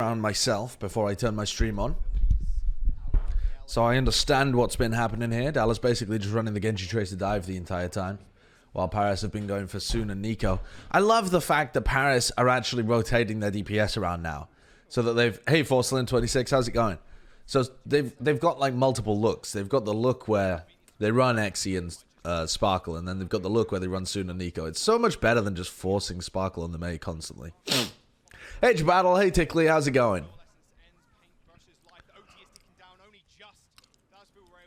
around myself before I turn my stream on. So I understand what's been happening here. Dallas basically just running the Genji Tracer dive the entire time, while Paris have been going for Soon and Nico. I love the fact that Paris are actually rotating their DPS around now. So that they've... Hey, Forcelin26, how's it going? So they've got like multiple looks. They've got the look where they run Exy and Sparkle, and then they've got the look where they run Soon and Nico. It's so much better than just forcing Sparkle on the Mei constantly. Hey, Battle. Hey, Tickley. How's it going?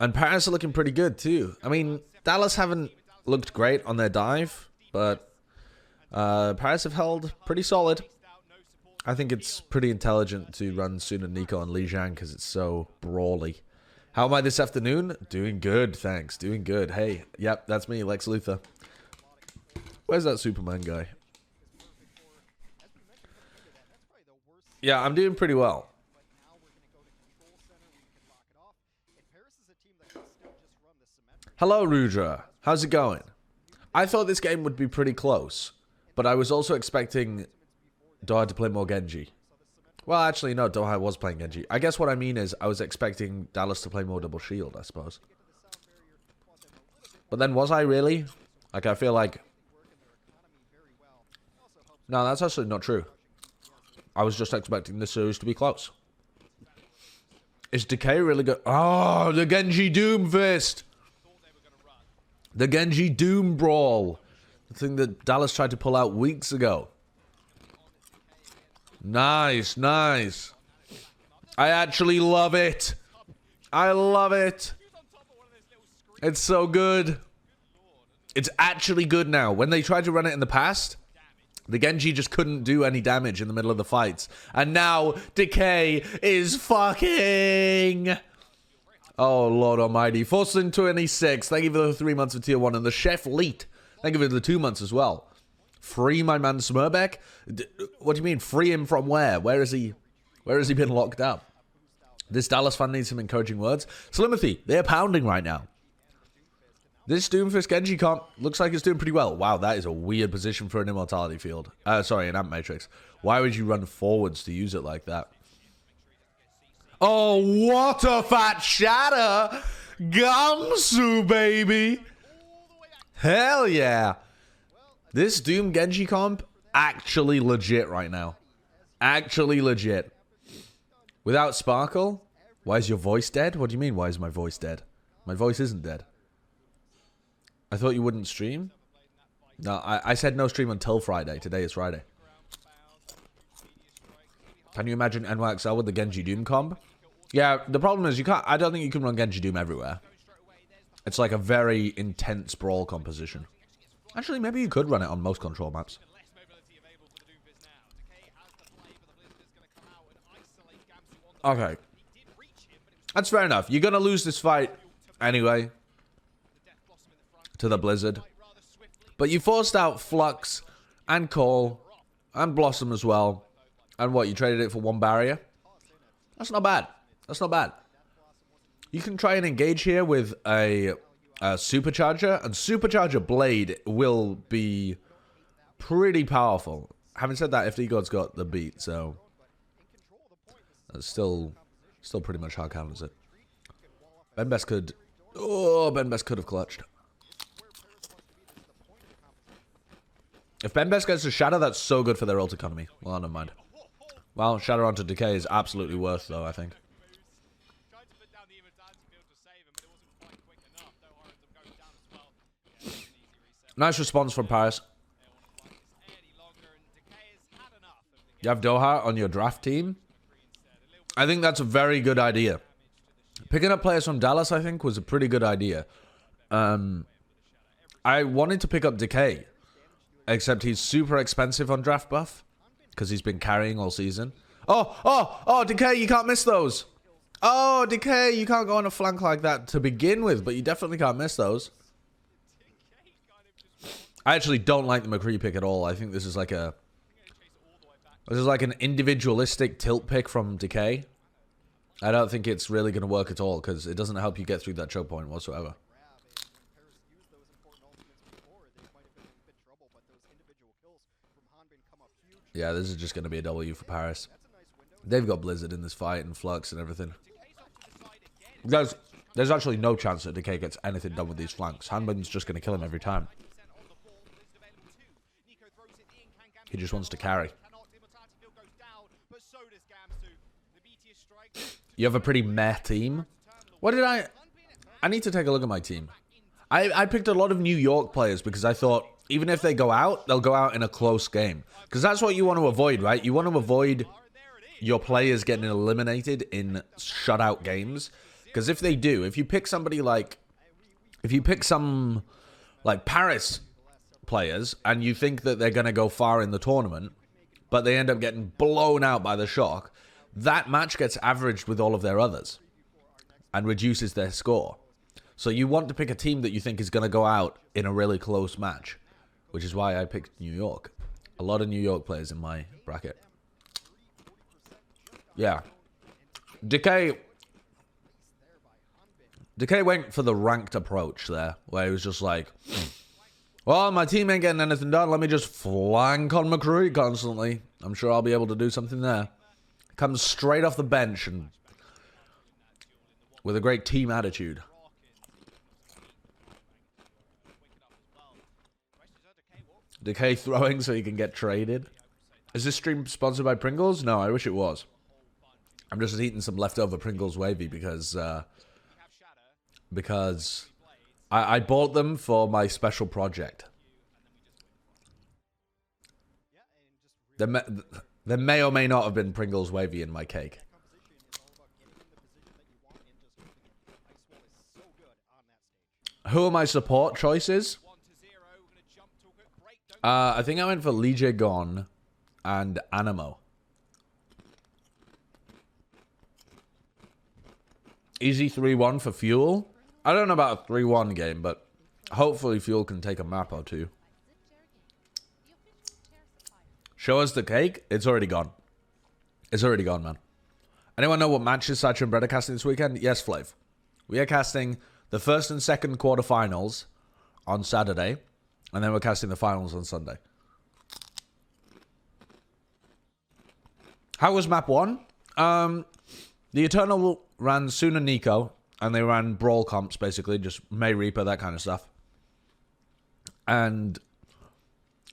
And Paris are looking pretty good, too. I mean, Dallas haven't looked great on their dive, but Paris have held pretty solid. I think it's pretty intelligent to run Soon and Nico on Li Jiang because it's so brawly. How am I this afternoon? Doing good, thanks. Doing good. Hey, yep, that's me, Lex Luthor. Where's that Superman guy? Yeah, I'm doing pretty well. Hello, Rudra. How's it going? I thought this game would be pretty close, but I was also expecting Doha to play more Genji. Well, actually, no, Doha was playing Genji. I guess what I mean is I was expecting Dallas to play more double shield, I suppose. But then was I really? Like, I feel like... No, that's actually not true. I was just expecting this series to be close. Is Decay really good? Oh, the Genji Doom Fist! The Genji Doom Brawl. The thing that Dallas tried to pull out weeks ago. Nice, nice. I actually love it. I love it. It's so good. It's actually good now. When they tried to run it in the past, the Genji just couldn't do any damage in the middle of the fights. And now, Decay is fucking... Oh, Lord Almighty. Forcelin26, thank you for the 3 months of tier 1. And the Chef Leet, thank you for the 2 months as well. Free my man Smurbeck? What do you mean, free him from where? Where has he been locked up? This Dallas fan needs some encouraging words. Slimothy, they're pounding right now. This Doomfist Genji comp looks like it's doing pretty well. Wow, that is a weird position for an immortality field. Sorry, an amp matrix. Why would you run forwards to use it like that? Oh, what a fat shatter! Gamsu, baby! Hell yeah! This Doom Genji comp, actually legit right now. Actually legit. Without Sparkle? Why is your voice dead? What do you mean, why is my voice dead? My voice isn't dead. I thought you wouldn't stream? No, I said no stream until Friday. Today is Friday. Can you imagine NYXL with the Genji Doom comp? Yeah, the problem is you can't... I don't think you can run Genji Doom everywhere. It's like a very intense brawl composition. Actually, maybe you could run it on most control maps. Okay. That's fair enough. You're going to lose this fight anyway. To the Blizzard. But you forced out Flux and Cole and Blossom as well. And what, you traded it for one barrier? That's not bad. That's not bad. You can try and engage here with a Supercharger, and Supercharger Blade will be pretty powerful. Having said that, FD God's got the beat, so that's still pretty much how counters it. Ben Best could... Oh, Ben Best could have clutched. If Ben Best gets to Shatter, that's so good for their ult economy. Well, never mind. Well, Shatter onto Decay is absolutely worth, though, I think. Nice response from Paris. You have Doha on your draft team? I think that's a very good idea. Picking up players from Dallas, I think, was a pretty good idea. I wanted to pick up Decay. Except he's super expensive on draft buff. Because he's been carrying all season. Oh, Decay, you can't miss those. Oh, Decay, you can't go on a flank like that to begin with. But you definitely can't miss those. I actually don't like the McCree pick at all. I think this is like a... This is like an individualistic tilt pick from Decay. I don't think it's really going to work at all. Because it doesn't help you get through that choke point whatsoever. Yeah, this is just going to be a W for Paris. They've got Blizzard in this fight and Flux and everything. There's actually no chance that Decay gets anything done with these flanks. Handman's just going to kill him every time. He just wants to carry. You have a pretty meh team. What did I need to take a look at my team. I picked a lot of New York players because I thought even if they go out, they'll go out in a close game. Because that's what you want to avoid, right? You want to avoid your players getting eliminated in shutout games. Because if they do, if you pick somebody like... If you pick some, like, Paris players, and you think that they're going to go far in the tournament, but they end up getting blown out by the Shock, that match gets averaged with all of their others and reduces their score. So you want to pick a team that you think is going to go out in a really close match, which is why I picked New York. A lot of New York players in my bracket. Yeah. Decay went for the ranked approach there, where he was just like, well, my team ain't getting anything done. Let me just flank on McCree constantly. I'm sure I'll be able to do something there. Comes straight off the bench and with a great team attitude. Decay throwing so he can get traded. Is this stream sponsored by Pringles? No, I wish it was. I'm just eating some leftover Pringles wavy because I bought them for my special project. There may or may not have been Pringles wavy in my cake. Who are my support choices? I think I went for Lige Gon and Animo. Easy 3-1 for Fuel. I don't know about a 3-1 game, but hopefully Fuel can take a map or two. Show us the cake. It's already gone. It's already gone, man. Anyone know what matches Sideshow and Bren are casting this weekend? Yes, Flav. We are casting the first and second quarterfinals on Saturday, and then we're casting the finals on Sunday. How was map 1? The Eternal ran Suna Nico, and they ran Brawl comps, basically, just May Reaper, that kind of stuff. And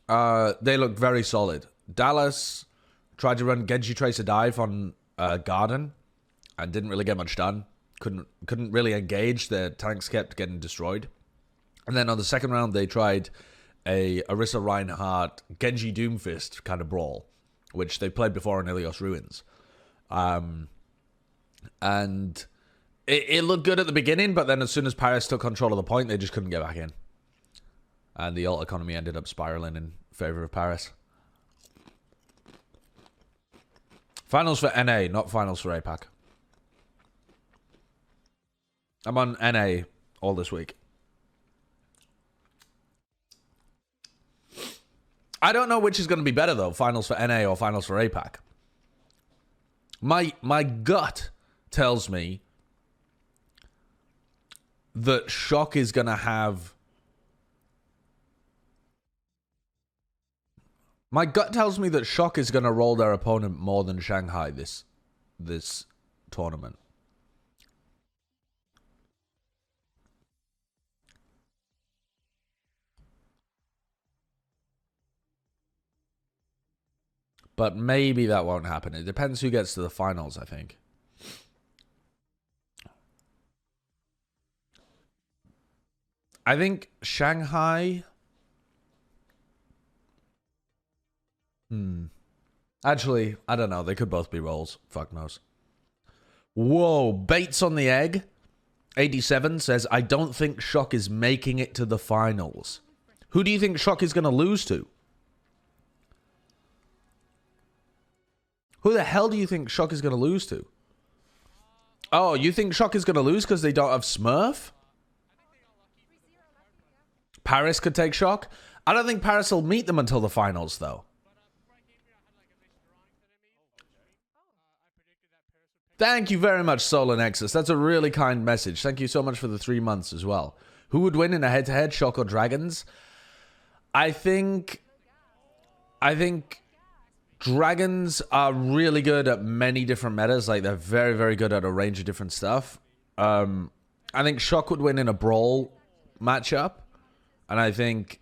they looked very solid. Dallas tried to run Genji Tracer Dive on Garden, and didn't really get much done. Couldn't really engage. Their tanks kept getting destroyed. And then on the second round, they tried a Orisa Reinhardt Genji Doomfist kind of brawl, which they played before in Ilios Ruins. And it looked good at the beginning, but then as soon as Paris took control of the point, they just couldn't get back in. And the alt economy ended up spiraling in favor of Paris. Finals for NA, not finals for APAC. I'm on NA all this week. I don't know which is going to be better, though. Finals for NA or finals for APAC. My gut tells me that Shock is going to have... My gut tells me that Shock is going to roll their opponent more than Shanghai this tournament. But maybe that won't happen. It depends who gets to the finals, I think. I think Shanghai... Actually, I don't know. They could both be rolls. Fuck knows. Whoa, Bates on the egg. 87 says, I don't think Shock is making it to the finals. Who do you think Shock is going to lose to? Who the hell do you think Shock is going to lose to? Oh, you think Shock is going to lose because they don't have Smurf? Paris could take Shock? I don't think Paris will meet them until the finals, though. Thank you very much, Solar Nexus. That's a really kind message. Thank you so much for the 3 months as well. Who would win in a head-to-head, Shock or Dragons? I think Dragons are really good at many different metas. Like, they're very, very good at a range of different stuff. I think Shock would win in a brawl matchup. And I think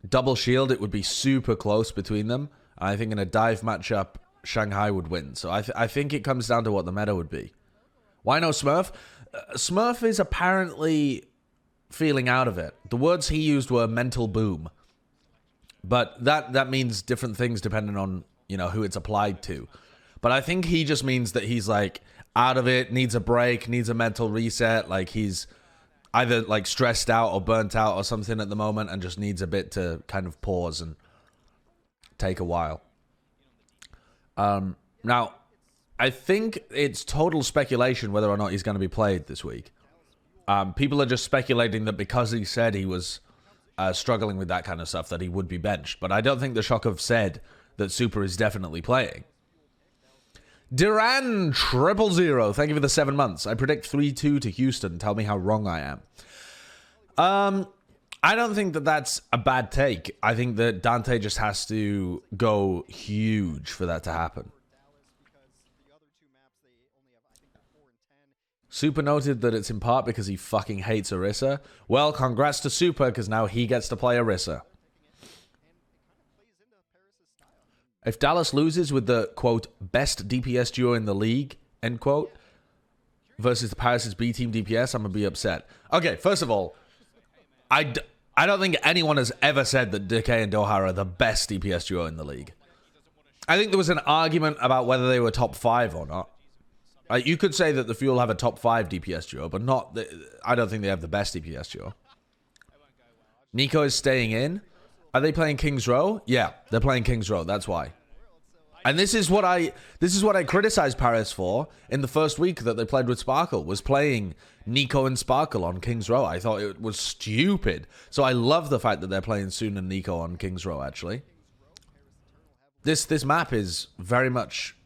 double shield, it would be super close between them. And I think in a dive matchup, Shanghai would win. So I think it comes down to what the meta would be. Why no Smurf? Smurf is apparently feeling out of it. The words he used were mental boom. But that means different things depending on, you know, who it's applied to. But I think he just means that he's, like, out of it, needs a break, needs a mental reset. Like, he's either, like, stressed out or burnt out or something at the moment and just needs a bit to kind of pause and take a while. Now, I think it's total speculation whether or not he's going to be played this week. People are just speculating that because he said he was struggling with that kind of stuff, that he would be benched. But I don't think the Shock have said that Super is definitely playing. Duran 000, thank you for the 7 months. I predict 3-2 to Houston. Tell me how wrong I am. I don't think that that's a bad take. I think that Dante just has to go huge for that to happen. Super noted that it's in part because he fucking hates Orisa. Well, congrats to Super, because now he gets to play Orisa. If Dallas loses with the, quote, best DPS duo in the league, end quote, versus the Paris' B team DPS, I'm going to be upset. Okay, first of all, I don't think anyone has ever said that Decay and Doha are the best DPS duo in the league. I think there was an argument about whether they were top 5 or not. You could say that the Fuel have a top 5 DPS duo, but not. I don't think they have the best DPS duo. Nico is staying in. Are they playing King's Row? Yeah, they're playing King's Row. That's why. And this is what I criticized Paris for in the first week that they played with Sparkle, was playing Nico and Sparkle on King's Row. I thought it was stupid. So I love the fact that they're playing Soon and Nico on King's Row, actually. This map is very much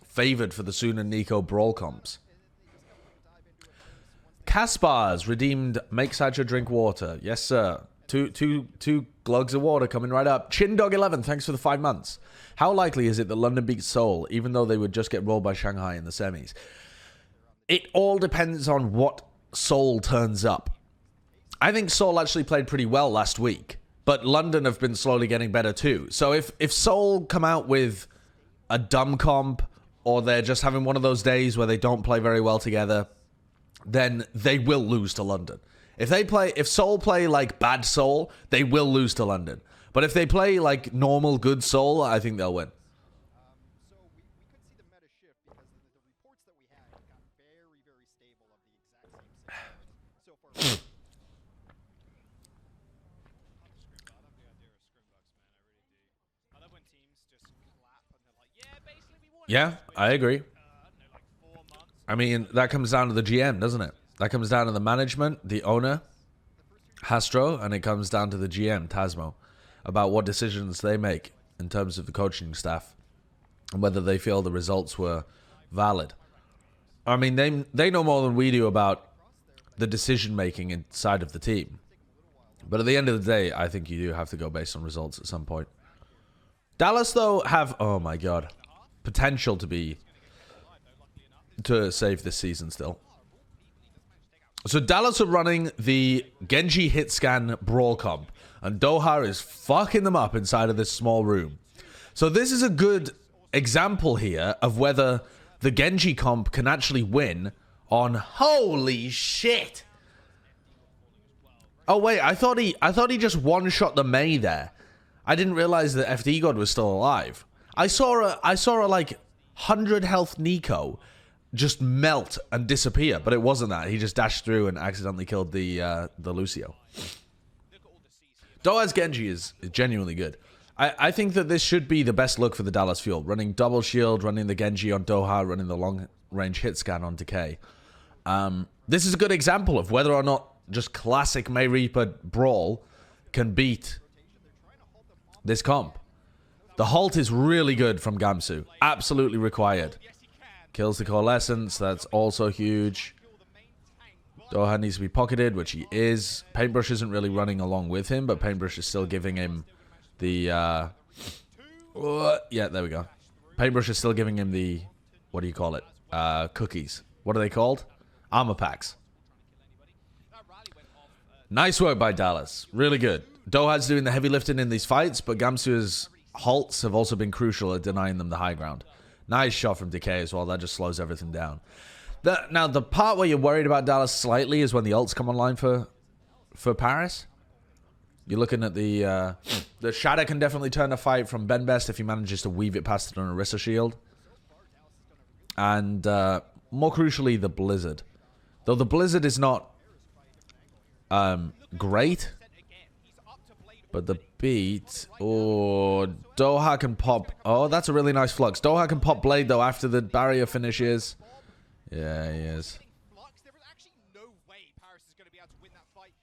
favored for the Soon and Nico brawl comps. Kaspar's redeemed make Sideshow drink water. Yes, sir. Two glugs of water coming right up. Chindog11, thanks for the 5 months. How likely is it that London beats Seoul, even though they would just get rolled by Shanghai in the semis? It all depends on what Seoul turns up. I think Seoul actually played pretty well last week, but London have been slowly getting better too. So if Seoul come out with a dumb comp, or they're just having one of those days where they don't play very well together, then they will lose to London. If Seoul play like bad Seoul, they will lose to London. But if they play like normal good Seoul, I think they'll win. Yeah, I agree. I mean, that comes down to the GM, doesn't it? That comes down to the management, the owner, Hastro, and it comes down to the GM, Tasmo, about what decisions they make in terms of the coaching staff and whether they feel the results were valid. I mean, they know more than we do about the decision-making inside of the team. But at the end of the day, I think you do have to go based on results at some point. Dallas, though, have, oh my god, potential to save this season still. So Dallas are running the Genji hit scan brawl comp, and Doha is fucking them up inside of this small room. So this is a good example here of whether the Genji comp can actually win on holy shit. Oh wait, I thought he just one-shot the Mei there. I didn't realize that FD God was still alive. I saw a like 100 health Nico just melt and disappear, but it wasn't that. He just dashed through and accidentally killed the Lucio. Doha's Genji is genuinely good. I think that this should be the best look for the Dallas Fuel. Running double shield, running the Genji on Doha, running the long range hit scan on Decay. This is a good example of whether or not just classic Mei Reaper brawl can beat this comp. The halt is really good from Gamsu. Absolutely required. Kills the Coalescence. That's also huge. Doha needs to be pocketed, which he is. Paintbrush isn't really running along with him, but Paintbrush is still giving him the Yeah, there we go. Paintbrush is still giving him the, what do you call it? Cookies. What are they called? Armor packs. Nice work by Dallas. Really good. Doha's doing the heavy lifting in these fights, but Gamsu's halts have also been crucial at denying them the high ground. Nice shot from Decay as well. That just slows everything down. Now, the part where you're worried about Dallas slightly is when the ults come online for Paris. You're looking at the Shadow can definitely turn the fight from Ben Best if he manages to weave it past an Orisa shield. And more crucially, the Blizzard. Though the Blizzard is not great, but the beat... Oh, Doha can pop... Oh, that's a really nice flux. Doha can pop Blade, though, after the barrier finishes. Yeah, he is.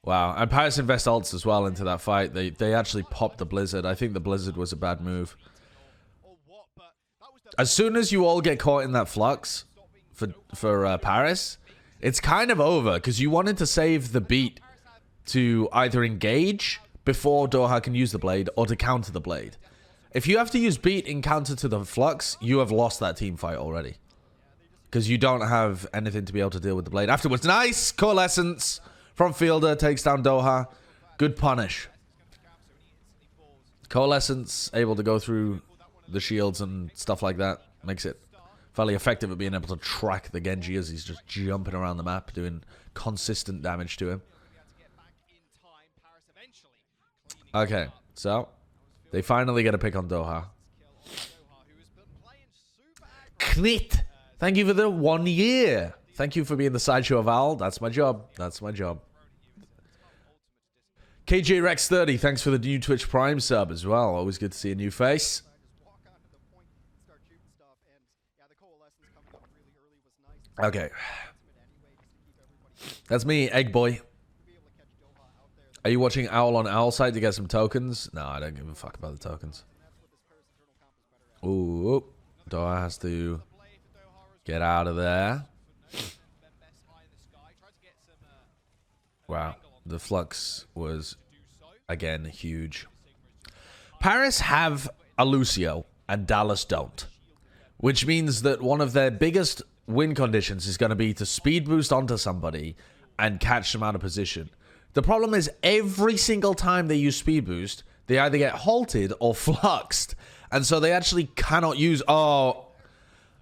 Wow, and Paris invest ults as well into that fight. They actually popped the Blizzard. I think the Blizzard was a bad move. As soon as you all get caught in that flux for Paris, it's kind of over, because you wanted to save the beat to either engage before Doha can use the Blade or to counter the Blade. If you have to use beat in counter to the flux, you have lost that team fight already. Because you don't have anything to be able to deal with the Blade afterwards. Nice coalescence from Fielder, takes down Doha. Good punish. Coalescence, able to go through the shields and stuff like that. Makes it fairly effective at being able to track the Genji as he's just jumping around the map, doing consistent damage to him. Okay, so they finally get a pick on Doha. Knit, thank you for the 1 year. Thank you for being the Sideshow of Al. That's my job. That's my job. KJ Rex 30, thanks for the new Twitch Prime sub as well. Always good to see a new face. Okay. That's me, Egg Boy. Are you watching Owl on Owl side to get some tokens? No, I don't give a fuck about the tokens. Ooh, Doha has to get out of there. Wow, the flux was, again, huge. Paris have a Lucio, and Dallas don't. Which means that one of their biggest win conditions is going to be to speed boost onto somebody and catch them out of position. The problem is every single time they use speed boost, they either get halted or fluxed. And so they actually cannot use... Oh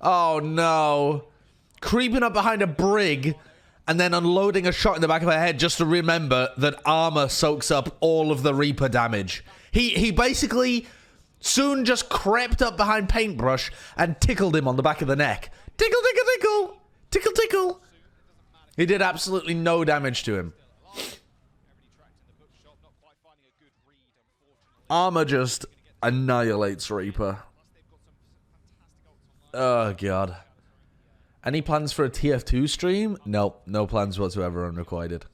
no. Creeping up behind a brig and then unloading a shot in the back of her head just to remember that armor soaks up all of the Reaper damage. He basically soon just crept up behind Paintbrush and tickled him on the back of the neck. Tickle, tickle, tickle. Tickle, tickle. He did absolutely no damage to him. Armor just annihilates Reaper. Oh, God. Any plans for a TF2 stream? Nope, no plans whatsoever, unrequited.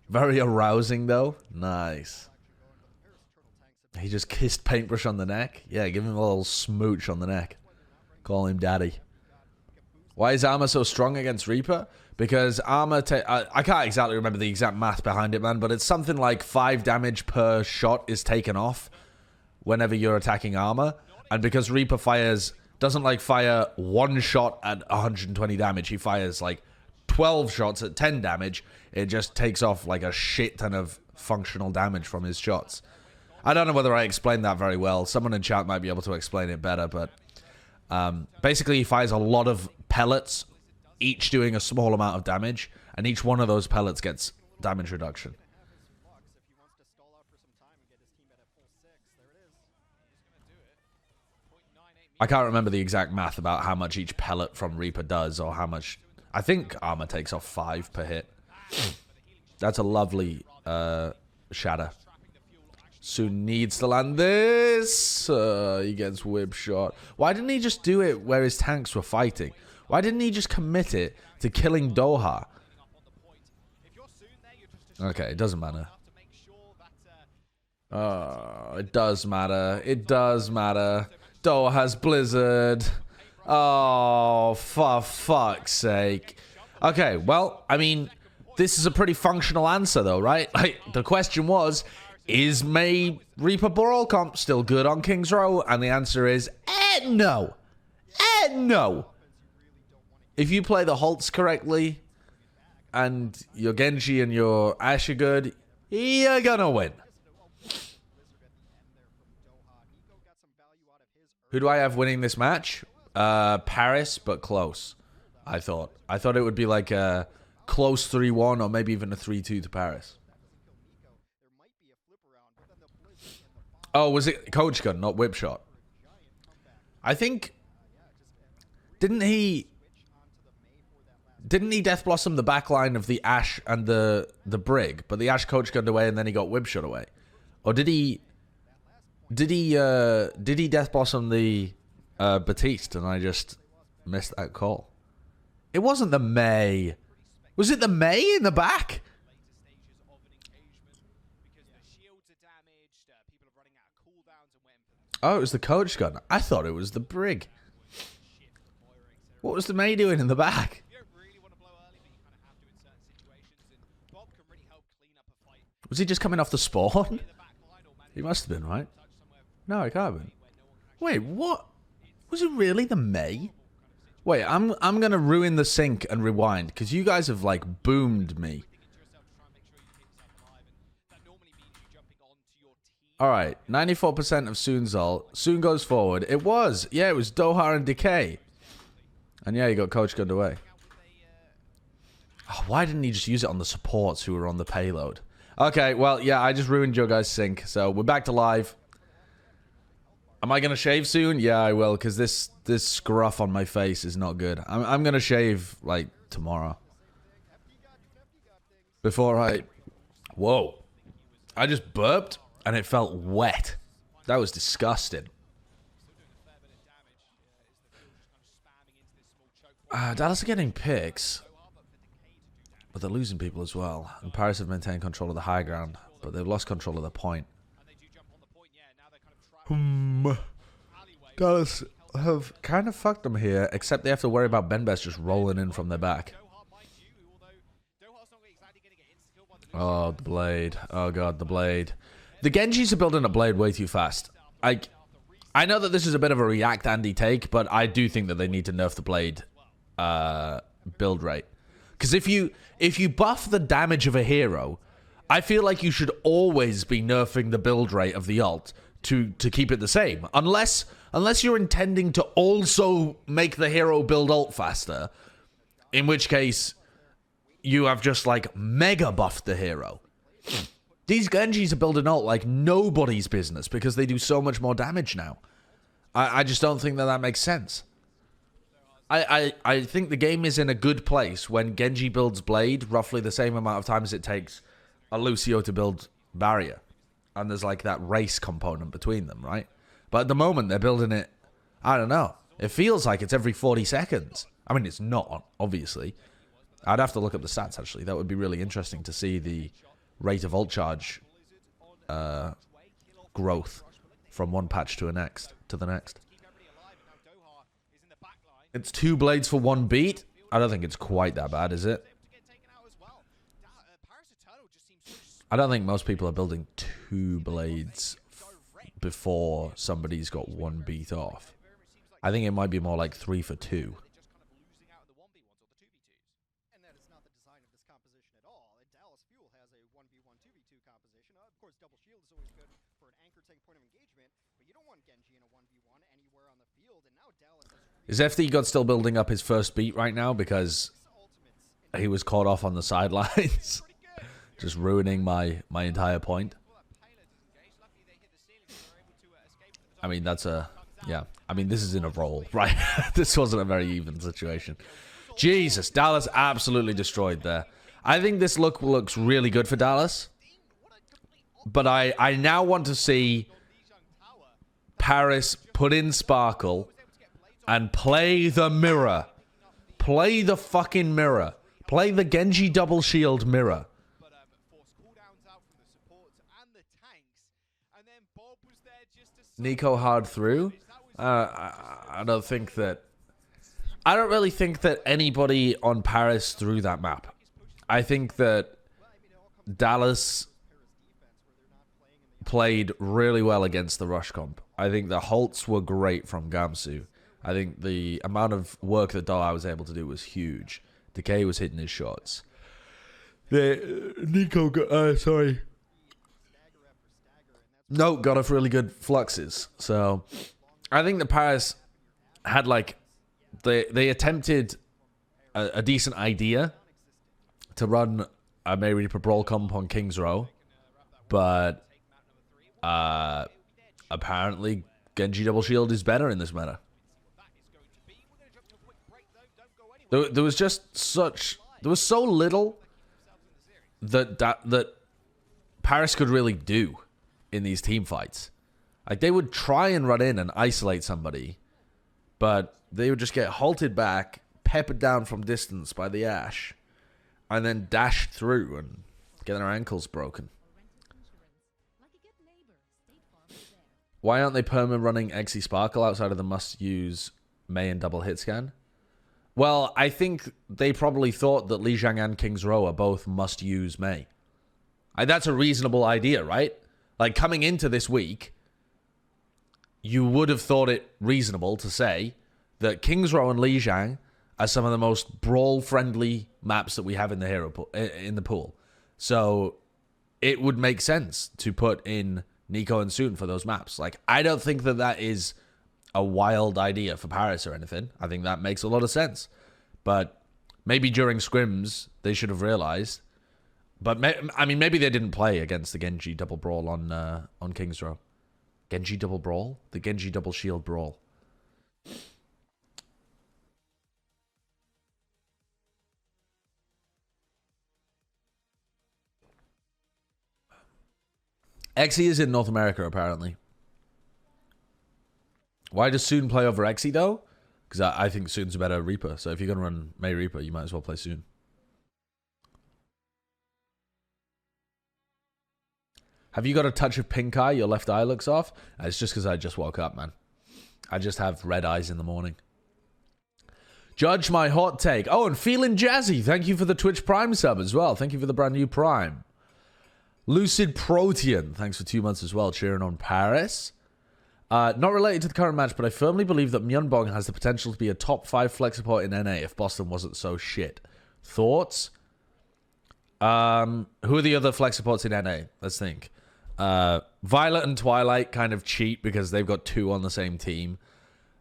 Very arousing, though. Nice. He just kissed Paintbrush on the neck. Yeah, give him a little smooch on the neck. Call him daddy. Why is Armor so strong against Reaper? Because Armor... I can't exactly remember the exact math behind it, man, but it's something like 5 damage per shot is taken off whenever you're attacking Armor. And because Reaper doesn't like fire 1 shot at 120 damage, he fires like 12 shots at 10 damage. It just takes off like a shit ton of functional damage from his shots. I don't know whether I explained that very well. Someone in chat might be able to explain it better, but basically he fires a lot of pellets, each doing a small amount of damage, and each one of those pellets gets damage reduction. I can't remember the exact math about how much each pellet from Reaper does, or how much... I think Armor takes off 5 per hit. That's a lovely shatter. Soon needs to land this. He gets whip shot. Why didn't he just do it where his tanks were fighting? Why didn't he just commit it to killing Doha? Okay, it doesn't matter. It does matter. It does matter. Doha has Blizzard. Oh, for fuck's sake. Okay, well, I mean, this is a pretty functional answer, though, right? Like, the question was, Is May Reaper Boral comp still good on King's Row? And the answer is, no. No. If you play the halts correctly, and your Genji and your Ashe are good, you're gonna win. Who do I have winning this match? Paris, but close. I thought it would be like a close 3-1 or maybe even a 3-2 to Paris. Oh, was it Coach Gun, not Whip Shot? I think... Didn't he Death Blossom the backline of the Ashe and the Brig, but the Ashe Coach Gunned away and then he got Whip Shot away? Or did he Death Blossom the Batiste and I just missed that call? It wasn't the May. Was it the May in the back? Oh, it was the Coach Gun. I thought it was the Brig. What was the May doing in the back? Was he just coming off the spawn? He must have been, right? No, he can't have been. Wait, what? Was it really the May? Wait, I'm gonna ruin the sync and rewind because you guys have like boomed me. All right, 94% of Soon's ult. Soon goes forward. It was Doha and Decay. And yeah, he got Coach Gunned away. Oh, why didn't he just use it on the supports who were on the payload? Okay, well, yeah, I just ruined your guys' sync. So we're back to live. Am I going to shave soon? Yeah, I will, because this scruff on my face is not good. I'm going to shave, like, tomorrow. Before I... Whoa. I just burped, and it felt wet. That was disgusting. Dallas are getting picks. But they're losing people as well. And Paris have maintained control of the high ground, but they've lost control of the point. Dallas have kind of fucked them here, except they have to worry about Benbest just rolling in from their back. Oh, the Blade. Oh, God, the Blade. The Genjis are building a Blade way too fast. I know that this is a bit of a React Andy take, but I do think that they need to nerf the Blade build rate. Because if you buff the damage of a hero, I feel like you should always be nerfing the build rate of the ult to keep it the same. Unless you're intending to also make the hero build ult faster, in which case you have just like mega buffed the hero. These Genjis are building ult like nobody's business because they do so much more damage now. I just don't think that makes sense. I think the game is in a good place when Genji builds Blade roughly the same amount of time as it takes a Lucio to build Barrier. And there's like that race component between them, right? But at the moment, they're building it, I don't know. It feels like it's every 40 seconds. I mean, it's not, obviously. I'd have to look up the stats, actually. That would be really interesting to see the rate of ult charge growth from one patch to the next. It's 2 blades for 1 beat. I don't think it's quite that bad, is it? I don't think most people are building 2 blades before somebody's got 1 beat off. I think it might be more like 3 for 2. Is FD God still building up his first beat right now because he was caught off on the sidelines? Just ruining my entire point. I mean, that's a... Yeah. I mean, this is in a roll, right? This wasn't a very even situation. Jesus, Dallas absolutely destroyed there. I think this looks really good for Dallas. But I now want to see Paris put in Sparkle and play the mirror. Play the fucking mirror. Play the Genji double shield mirror. Nico hard through? I don't think that... I don't really think that anybody on Paris threw that map. I think that Dallas played really well against the rush comp. I think the halts were great from Gamsu. I think the amount of work that Doha was able to do was huge. Decay was hitting his shots. Nico got, No, got off really good fluxes. So I think the Paris had like, they attempted a decent idea to run a May Reaper Brawl comp on King's Row. But apparently Genji Double Shield is better in this meta. There was just there was so little that Paris could really do in these team fights. Like, they would try and run in and isolate somebody, but they would just get halted back, peppered down from distance by the Ashe, and then dash through and get their ankles broken. Why aren't they perma running Xe Sparkle outside of the must-use May and double hit scan? Well, I think they probably thought that Li Jiang and King's Row are both must-use May. That's a reasonable idea, right? Like, coming into this week, you would have thought it reasonable to say that King's Row and Li Jiang are some of the most brawl-friendly maps that we have in the hero pool, in the pool. So it would make sense to put in Nico and Soon for those maps. Like, I don't think that is a wild idea for Paris or anything. I think that makes a lot of sense. But maybe during scrims, they should have realized. But, I mean, maybe they didn't play against the Genji Double Brawl on King's Row. Genji Double Brawl? The Genji Double Shield Brawl. Xe is in North America, apparently. Why does Soon play over Xe, though? Because I think Soon's a better Reaper. So if you're going to run May Reaper, you might as well play Soon. Have you got a touch of pink eye? Your left eye looks off? It's just because I just woke up, man. I just have red eyes in the morning. Judge my hot take. Oh, and Feeling Jazzy. Thank you for the Twitch Prime sub as well. Thank you for the brand new Prime. Lucid Protean. Thanks for 2 months as well. Cheering on Paris. Not related to the current match, but I firmly believe that Myeonbong has the potential to be a top 5 flex support in NA if Boston wasn't so shit. Thoughts? Who are the other flex supports in NA? Let's think. Violet and Twilight kind of cheat because they've got 2 on the same team.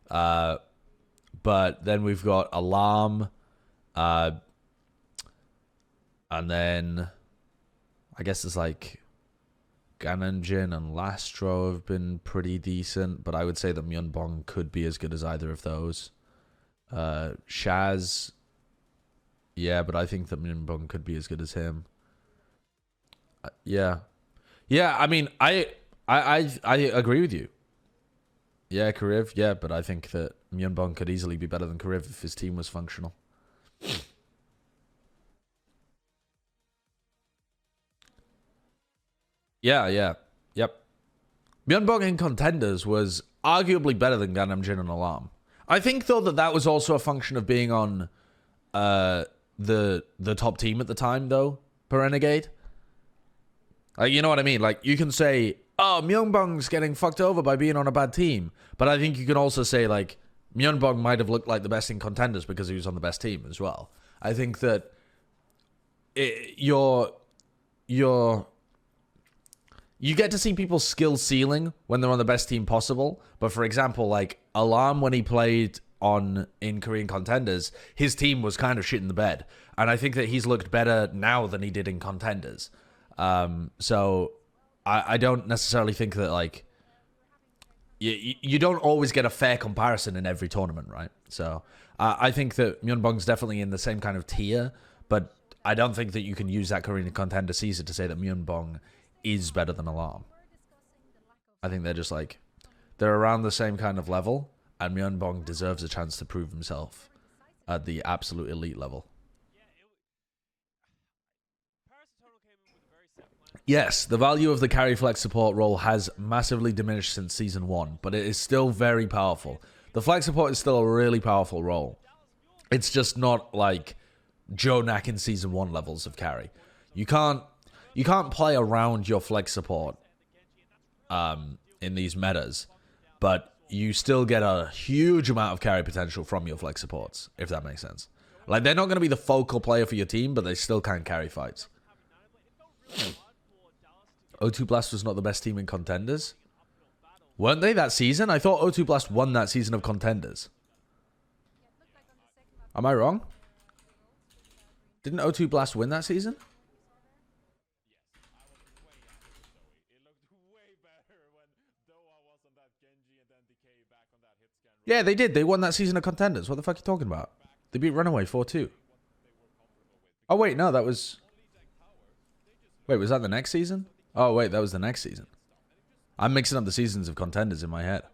But then we've got Alarm. And then I guess it's like Ganonjin and Lastro have been pretty decent, but I would say that Myeonbong could be as good as either of those. Shaz, yeah, but I think that Myeonbong could be as good as him. Yeah. I mean, I agree with you. Yeah, Kariv, yeah, but I think that Myeonbong could easily be better than Kariv if his team was functional. Yeah. Yep. Myeonbong in Contenders was arguably better than Gangnam and Alarm. I think, though, that was also a function of being on the top team at the time, though, per Renegade. Like, you know what I mean? Like, you can say, oh, Myeonbong's getting fucked over by being on a bad team. But I think you can also say, like, Myeonbong might have looked like the best in Contenders because he was on the best team as well. I think that you get to see people's skill ceiling when they're on the best team possible. But for example, like Alarm, when he played in Korean Contenders, his team was kind of shit in the bed. And I think that he's looked better now than he did in Contenders. So I don't necessarily think that, like, you don't always get a fair comparison in every tournament, right? So I think that Myeonbong's definitely in the same kind of tier, but I don't think that you can use that Korean Contender season to say that Myeonbong is better than Alarm. I think they're just like, they're around the same kind of level, and Myeonbong deserves a chance to prove himself at the absolute elite level. Yes, the value of the carry flex support role has massively diminished since Season 1, but it is still very powerful. The flex support is still a really powerful role. It's just not like Joe Knack in Season 1 levels of carry. You can't play around your flex support in these metas, but you still get a huge amount of carry potential from your flex supports, if that makes sense. Like, they're not going to be the focal player for your team, but they still can carry fights. O2 Blast was not the best team in Contenders. Weren't they that season? I thought O2 Blast won that season of Contenders. Am I wrong? Didn't O2 Blast win that season? Yeah, they did. They won that season of Contenders. What the fuck are you talking about? They beat Runaway 4-2. Oh, wait, no, that was... Wait, was that the next season? Oh, wait, that was the next season. I'm mixing up the seasons of Contenders in my head.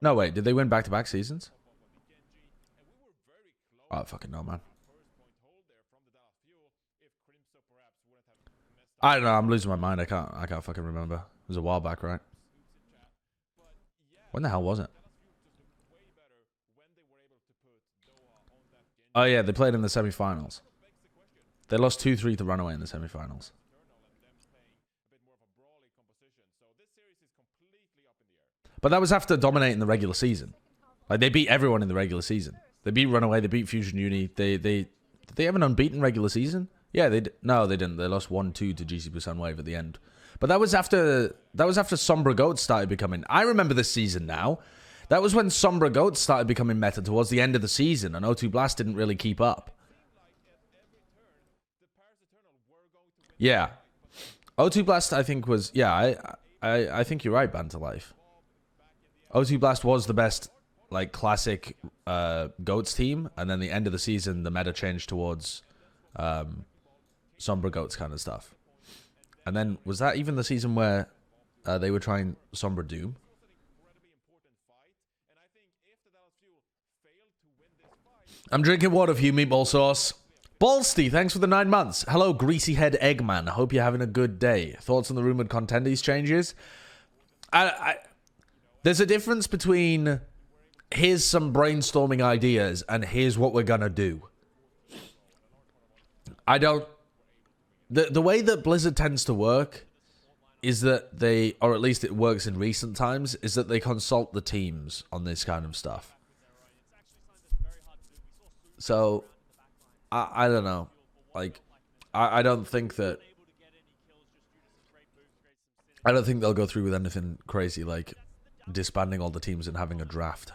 No, wait, did they win back-to-back seasons? Oh, fucking no, man. I don't know, I'm losing my mind. I can't fucking remember. It was a while back, right? When the hell was it? Oh, yeah, they played in the semifinals. They lost 2-3 to Runaway in the semifinals. But that was after dominating the regular season. Like, they beat everyone in the regular season. They beat Runaway, they beat Fusion Uni. Did they have an unbeaten regular season? Yeah, no, they didn't. They lost 1-2 to GC% Wave at the end. But that was after Sombra Goats started becoming... I remember this season now. That was when Sombra Goats started becoming meta towards the end of the season, and O2 Blast didn't really keep up. Yeah. O2 Blast, I think, was... Yeah, I think you're right, Banter Life. O2 Blast was the best, like, classic Goats team, and then the end of the season, the meta changed towards Sombra Goats kind of stuff. And then, was that even the season where they were trying Sombra Doom? I'm drinking water for you, meatball sauce. Ballsty, thanks for the 9 months. Hello, greasy head Eggman. I hope you're having a good day. Thoughts on the rumored Contenders changes? There's a difference between here's some brainstorming ideas and here's what we're gonna do. The way that Blizzard tends to work is that they, or at least it works in recent times, is that they consult the teams on this kind of stuff. So, I don't know. Like, I don't think that... I don't think they'll go through with anything crazy like disbanding all the teams and having a draft.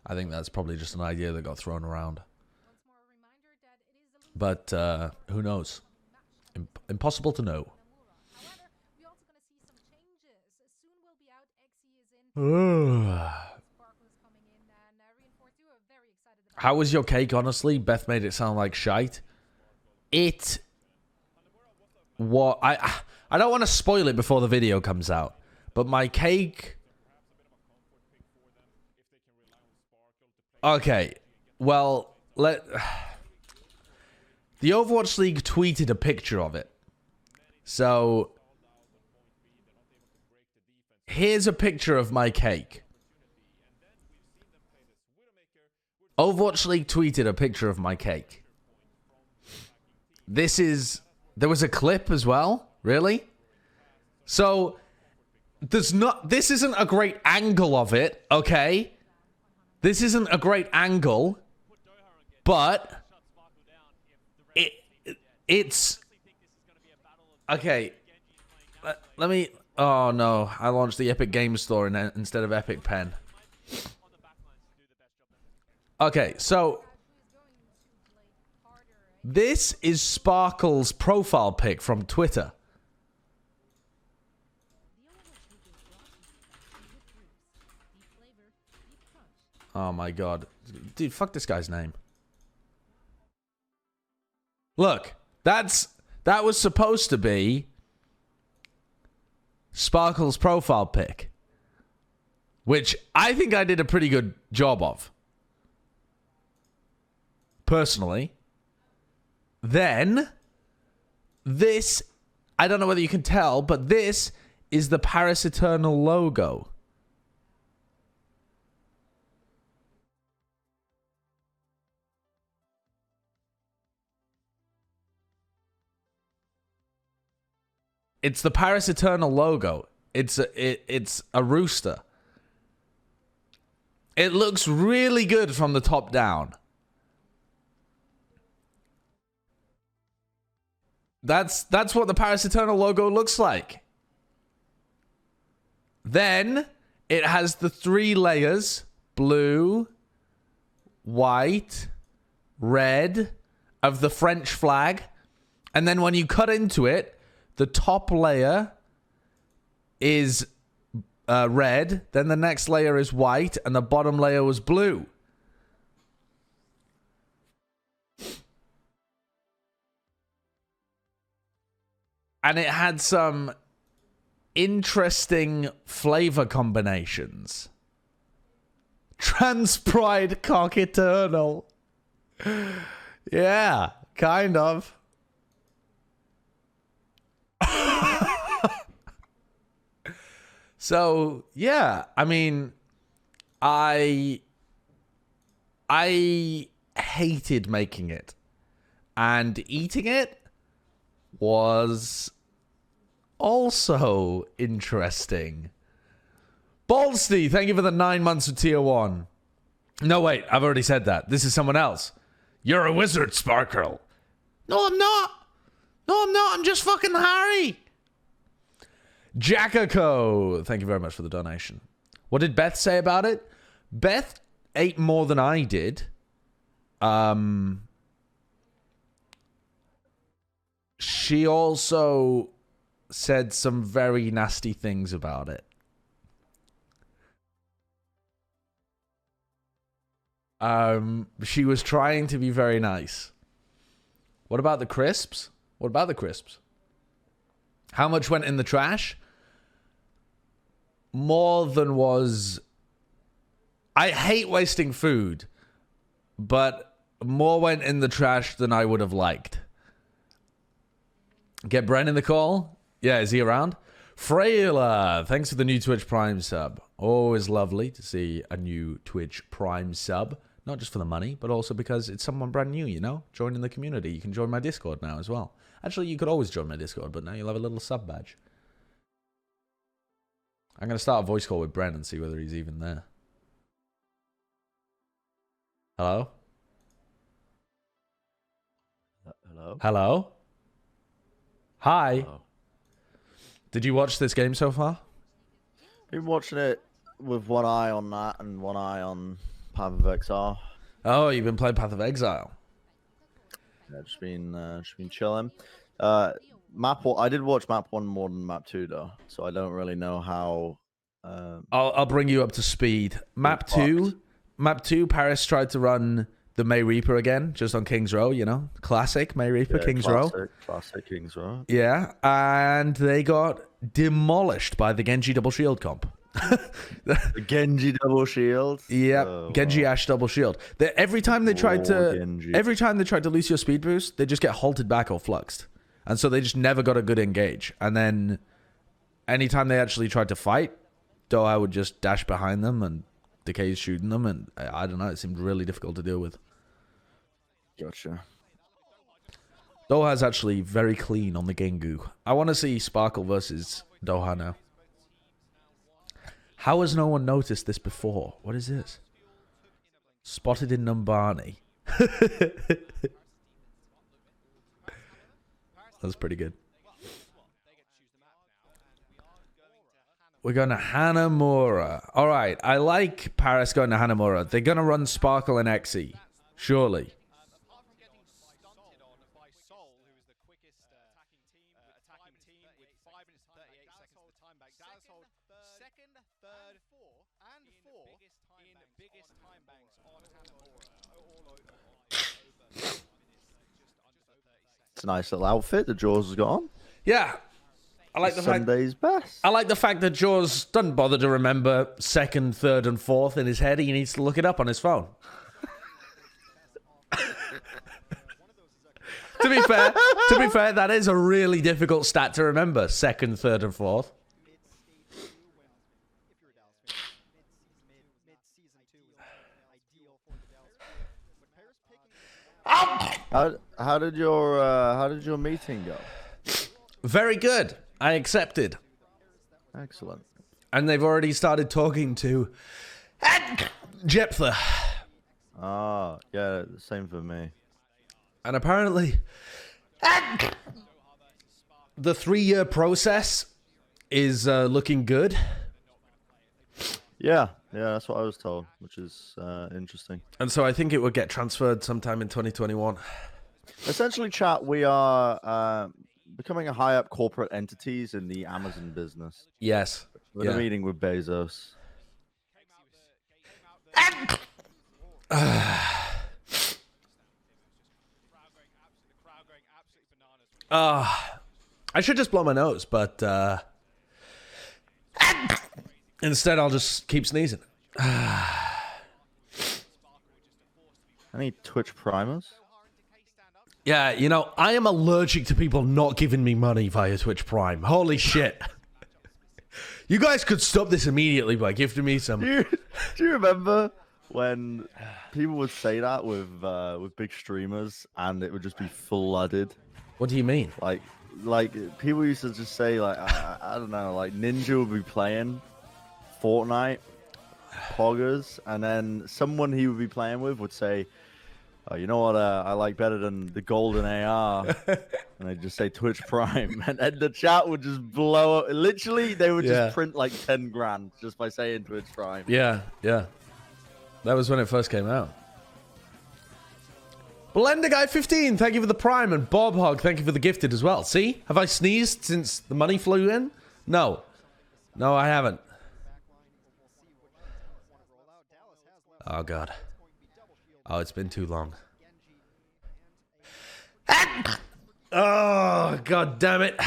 I think that's probably just an idea that got thrown around. But, who knows? Impossible to know. How was your cake, honestly? Beth made it sound like shite. I don't want to spoil it before the video comes out, but my cake... Okay, well, the Overwatch League tweeted a picture of it. So, here's a picture of my cake. Overwatch League tweeted a picture of my cake. There was a clip as well? Really? So, this isn't a great angle of it, okay? This isn't a great angle, but it's... Okay, let me... Oh no, I launched the Epic Games Store instead of Epic Pen. Okay, so... This is Sparkle's profile pic from Twitter. Oh my god. Dude, fuck this guy's name. Look, that was supposed to be Sparkle's profile pic, which I think I did a pretty good job of, personally. Then, this, I don't know whether you can tell, but this is the Paris Eternal logo. It's the Paris Eternal logo. It's a rooster. It looks really good from the top down. That's what the Paris Eternal logo looks like. Then it has the 3 layers: blue, white, red of the French flag. And then when you cut into it, the top layer is red, then the next layer is white, and the bottom layer was blue. And it had some interesting flavor combinations. Trans Pride Cock Eternal. Yeah, kind of. So, yeah, I mean, I hated making it. And eating it was also interesting. Ballsty, thank you for the 9 months of tier 1. No, wait, I've already said that. This is someone else. You're a wizard, Sparkle. No, I'm not. No, I'm not. I'm just fucking Harry. Jackaco, thank you very much for the donation. What did Beth say about it? Beth ate more than I did. She also said some very nasty things about it. She was trying to be very nice. What about the crisps? What about the crisps? How much went in the trash? More than was... I hate wasting food, but more went in the trash than I would have liked. Get Bren in the call? Yeah, is he around? Frayla, thanks for the new Twitch Prime sub. Always lovely to see a new Twitch Prime sub. Not just for the money, but also because it's someone brand new, you know? Joining the community. You can join my Discord now as well. Actually, you could always join my Discord, but now you'll have a little sub badge. I'm going to start a voice call with Bren and see whether he's even there. Hello? Hello? Hello? Hi. Hello. Did you watch this game so far? Been watching it with one eye on that and one eye on Path of Exile. Oh, you've been playing Path of Exile. Yeah, just been chilling. I did watch map 1 more than map 2 though, so I don't really know how. I'll bring you up to speed. Map 2, Paris tried to run the May Reaper again, just on King's Row, you know? Classic May Reaper, Yeah, King's Row. Classic King's Row. Yeah, and they got demolished by the Genji double shield comp. The Genji double shield. Yeah, Genji wow. Ash double shield. Every time they tried Genji. to lose your speed boost, they just get halted back or fluxed. And so they just never got a good engage. And then anytime they actually tried to fight, Doha would just dash behind them and Decay's shooting them, and I don't know, it seemed really difficult to deal with. Gotcha. Doha's actually very clean on the Gengu. I want to see Sparkle versus Doha now. How has no one noticed this before? What is this? Spotted in Numbani. That's pretty good. We're going to Hanamura. All right, I like Paris going to Hanamura. They're going to run Sparkle and Exy, surely. It's a nice little outfit that Jaws has got on. Yeah. I like the fact Sunday's best. I like the fact that Jaws doesn't bother to remember 2nd, 3rd, and 4th in his head. He needs to look it up on his phone. To be fair, that is a really difficult stat to remember. 2nd, 3rd, and 4th. How did your meeting go? Very good. I accepted. Excellent. And they've already started talking to Jephthah. Ah, yeah, same for me. And apparently, the 3-year process is looking good. Yeah, that's what I was told, which is interesting. And so I think it would get transferred sometime in 2021. Essentially, chat, we are becoming a high up corporate entities in the Amazon business. Yes. We're in a meeting with Bezos. I should just blow my nose, but instead I'll just keep sneezing. Any Twitch primers? Yeah, you know, I am allergic to people not giving me money via Twitch Prime. Holy shit. You guys could stop this immediately by gifting me some. Do you remember when people would say that with big streamers and it would just be flooded? What do you mean? Like people used to just say like I don't know, like Ninja would be playing Fortnite, Poggers, and then someone he would be playing with would say, "Oh, you know what? I like better than the golden AR," and they'd just say Twitch Prime, and then the chat would just blow up. Literally, they would just print like 10 grand just by saying Twitch Prime. Yeah. That was when it first came out. Blender Guy 15, thank you for the Prime, and Bob Hog, thank you for the gifted as well. See, have I sneezed since the money flew in? No, I haven't. Oh god. Oh, it's been too long. Oh, god damn it.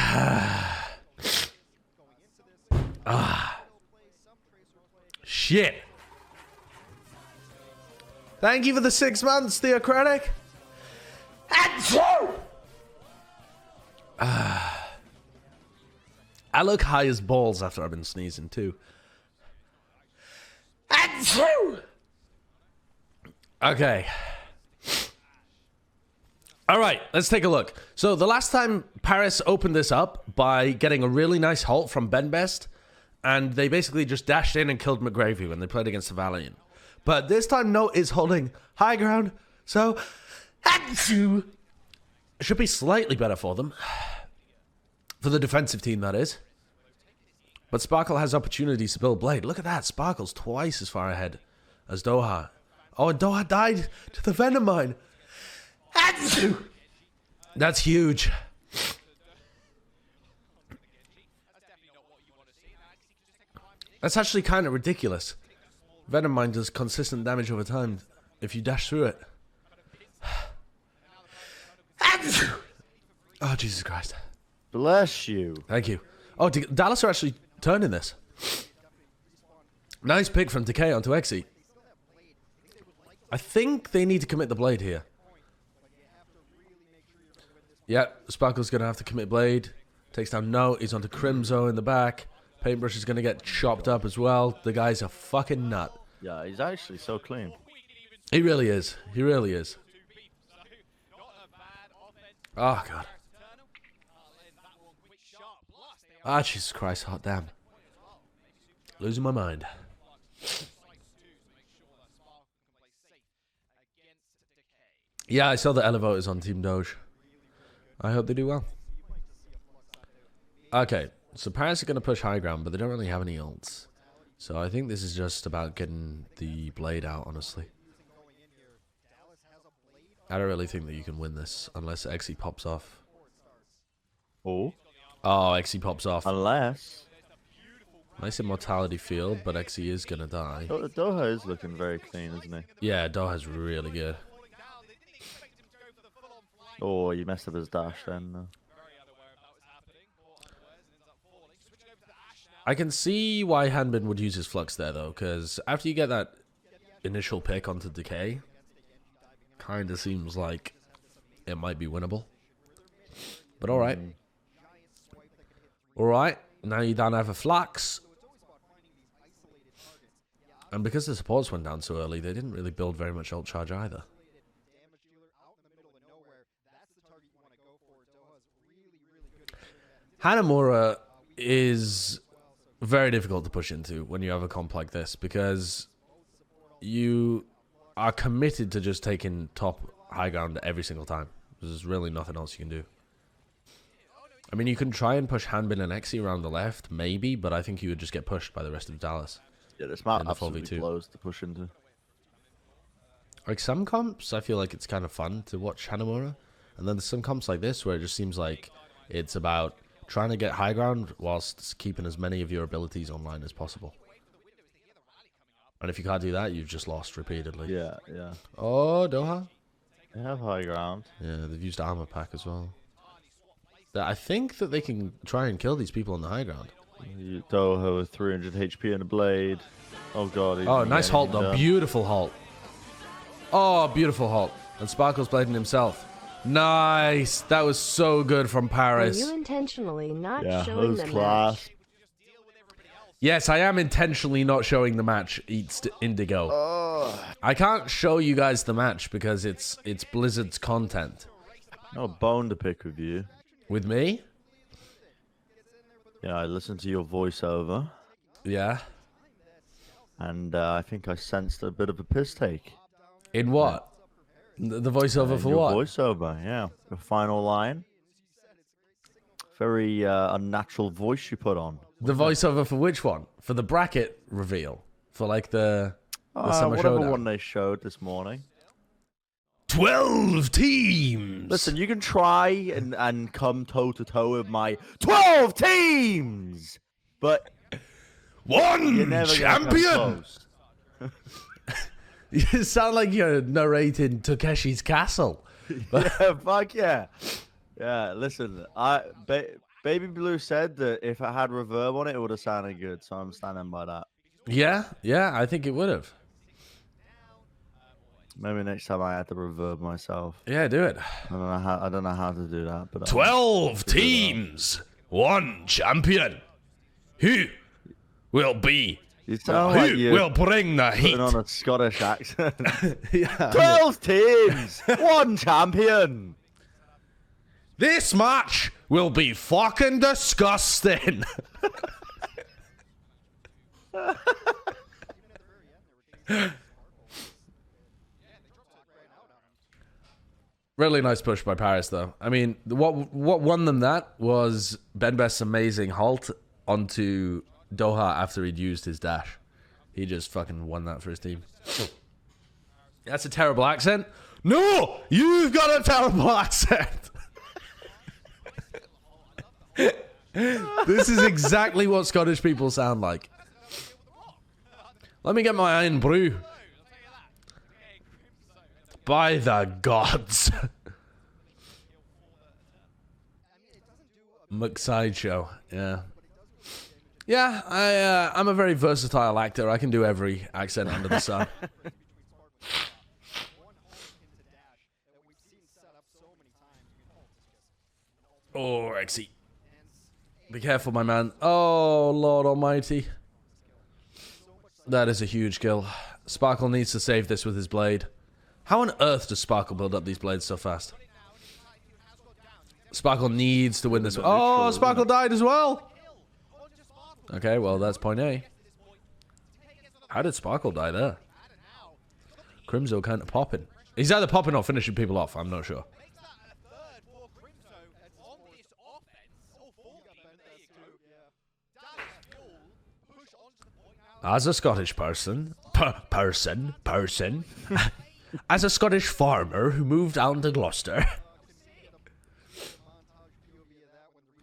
Shit. Thank you for the 6 months, Theocratic. I look high as balls after I've been sneezing too. Okay. All right, let's take a look. So the last time Paris opened this up by getting a really nice halt from Ben Best, and they basically just dashed in and killed McGravy when they played against the Valiant. But this time Note is holding high ground, so it should be slightly better for them. For the defensive team, that is. But Sparkle has opportunities to build Blade. Look at that, Sparkle's twice as far ahead as Doha. Oh, and Doha died to the Venom Mine. That's huge. That's actually kind of ridiculous. Venom Mine does consistent damage over time if you dash through it. Oh, Jesus Christ. Bless you. Thank you. Oh, Dallas are actually turning this. Nice pick from Decay onto Exy. I think they need to commit the Blade here. Yeah, Sparkle's going to have to commit Blade. Takes down Note. He's onto Crimzo in the back. Paintbrush is going to get chopped up as well. The guy's a fucking nut. Yeah, he's actually so clean. He really is. He really is. Oh, God. Ah, Jesus Christ. Hot damn. Losing my mind. Yeah, I saw the Elevoters on Team Doge. I hope they do well. Okay, so Paris are going to push high ground, but they don't really have any ults. So I think this is just about getting the Blade out, honestly. I don't really think that you can win this unless Exy pops off. Oh, Exy pops off. unless Nice immortality field, but Exy is going to die. Doha is looking very clean, isn't he? Yeah, Doha's really good. Oh, you messed up his dash then. I can see why Hanbin would use his Flux there, though, because after you get that initial pick onto Decay, kind of seems like it might be winnable. But alright. Alright, now you don't have a Flux. And because the supports went down so early, they didn't really build very much ult charge either. Hanamura is very difficult to push into when you have a comp like this, because you are committed to just taking top high ground every single time. There's really nothing else you can do. I mean, you can try and push Hanbin and Exy around the left, maybe, but I think you would just get pushed by the rest of Dallas. Yeah, this map absolutely blows to push into. Like, some comps, I feel like it's kind of fun to watch Hanamura. And then there's some comps like this where it just seems like it's about trying to get high ground whilst keeping as many of your abilities online as possible. And if you can't do that, you've just lost repeatedly. Yeah, yeah. Oh, Doha? They have high ground. Yeah, they've used armor pack as well. I think that they can try and kill these people on the high ground. Doha with 300 HP and a blade. Oh, God. Oh, nice halt, though. Beautiful halt. Oh, beautiful halt. And Sparkle's blading himself. Nice. That was so good from Paris. Are you intentionally not showing that was the class. match? Yes, I am intentionally not showing the match, Eats Indigo. I can't show you guys the match because it's Blizzard's content. No bone to pick with you. With me? Yeah, I listened to your voiceover. Yeah. And I think I sensed a bit of a piss take. In what? The voiceover for your what? Voiceover, yeah. The final line. Very unnatural voice you put on. The voiceover for which one? For the bracket reveal? For like the Summer whatever Showdown? one they showed this morning. 12 teams! Listen, you can try and come toe-to-toe with my 12 teams! But one you're never champion! You sound like you're narrating Takeshi's Castle. Yeah, fuck yeah. Yeah, listen, Baby Blue said that if it had reverb on it, it would have sounded good, so I'm standing by that. Yeah, I think it would have. Maybe next time I had to reverb myself. Yeah, do it. I don't know how to do that, but 12 teams, one champion. Who will be? You sound like you will bring the heat? putting on a Scottish accent. Yeah. 12 teams, one champion. This match will be fucking disgusting. Really nice push by Paris, though. I mean, what won them that was Ben Best's amazing halt onto Doha after he'd used his dash. He just fucking won that for his team. That's a terrible accent. No! You've got a terrible accent! This is exactly what Scottish people sound like. Let me get my iron brew. By the gods. Sideshow, yeah. Yeah, I'm a very versatile actor. I can do every accent under the sun. Oh, Rexy. Be careful, my man. Oh, Lord Almighty. That is a huge kill. Sparkle needs to save this with his blade. How on earth does Sparkle build up these blades so fast? Sparkle needs to win this one. Oh, Sparkle died as well. Okay, well, that's point A. How did Sparkle die there? Crimzo kind of popping. He's either popping or finishing people off. I'm not sure. As a Scottish person, as a Scottish farmer who moved down to Gloucester,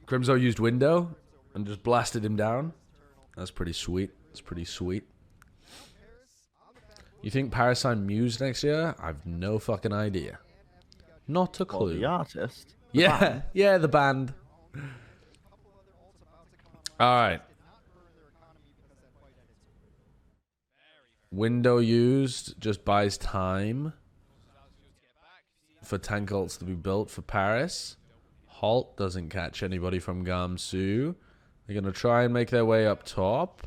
Crimzo used window and just blasted him down. That's pretty sweet. That's pretty sweet. You think Paris signed Muse next year? I've no fucking idea. Not a clue. Well, the artist. Yeah, the band. All right. Window used just buys time for tank ults to be built for Paris. Halt doesn't catch anybody from Gamsu. They're going to try and make their way up top.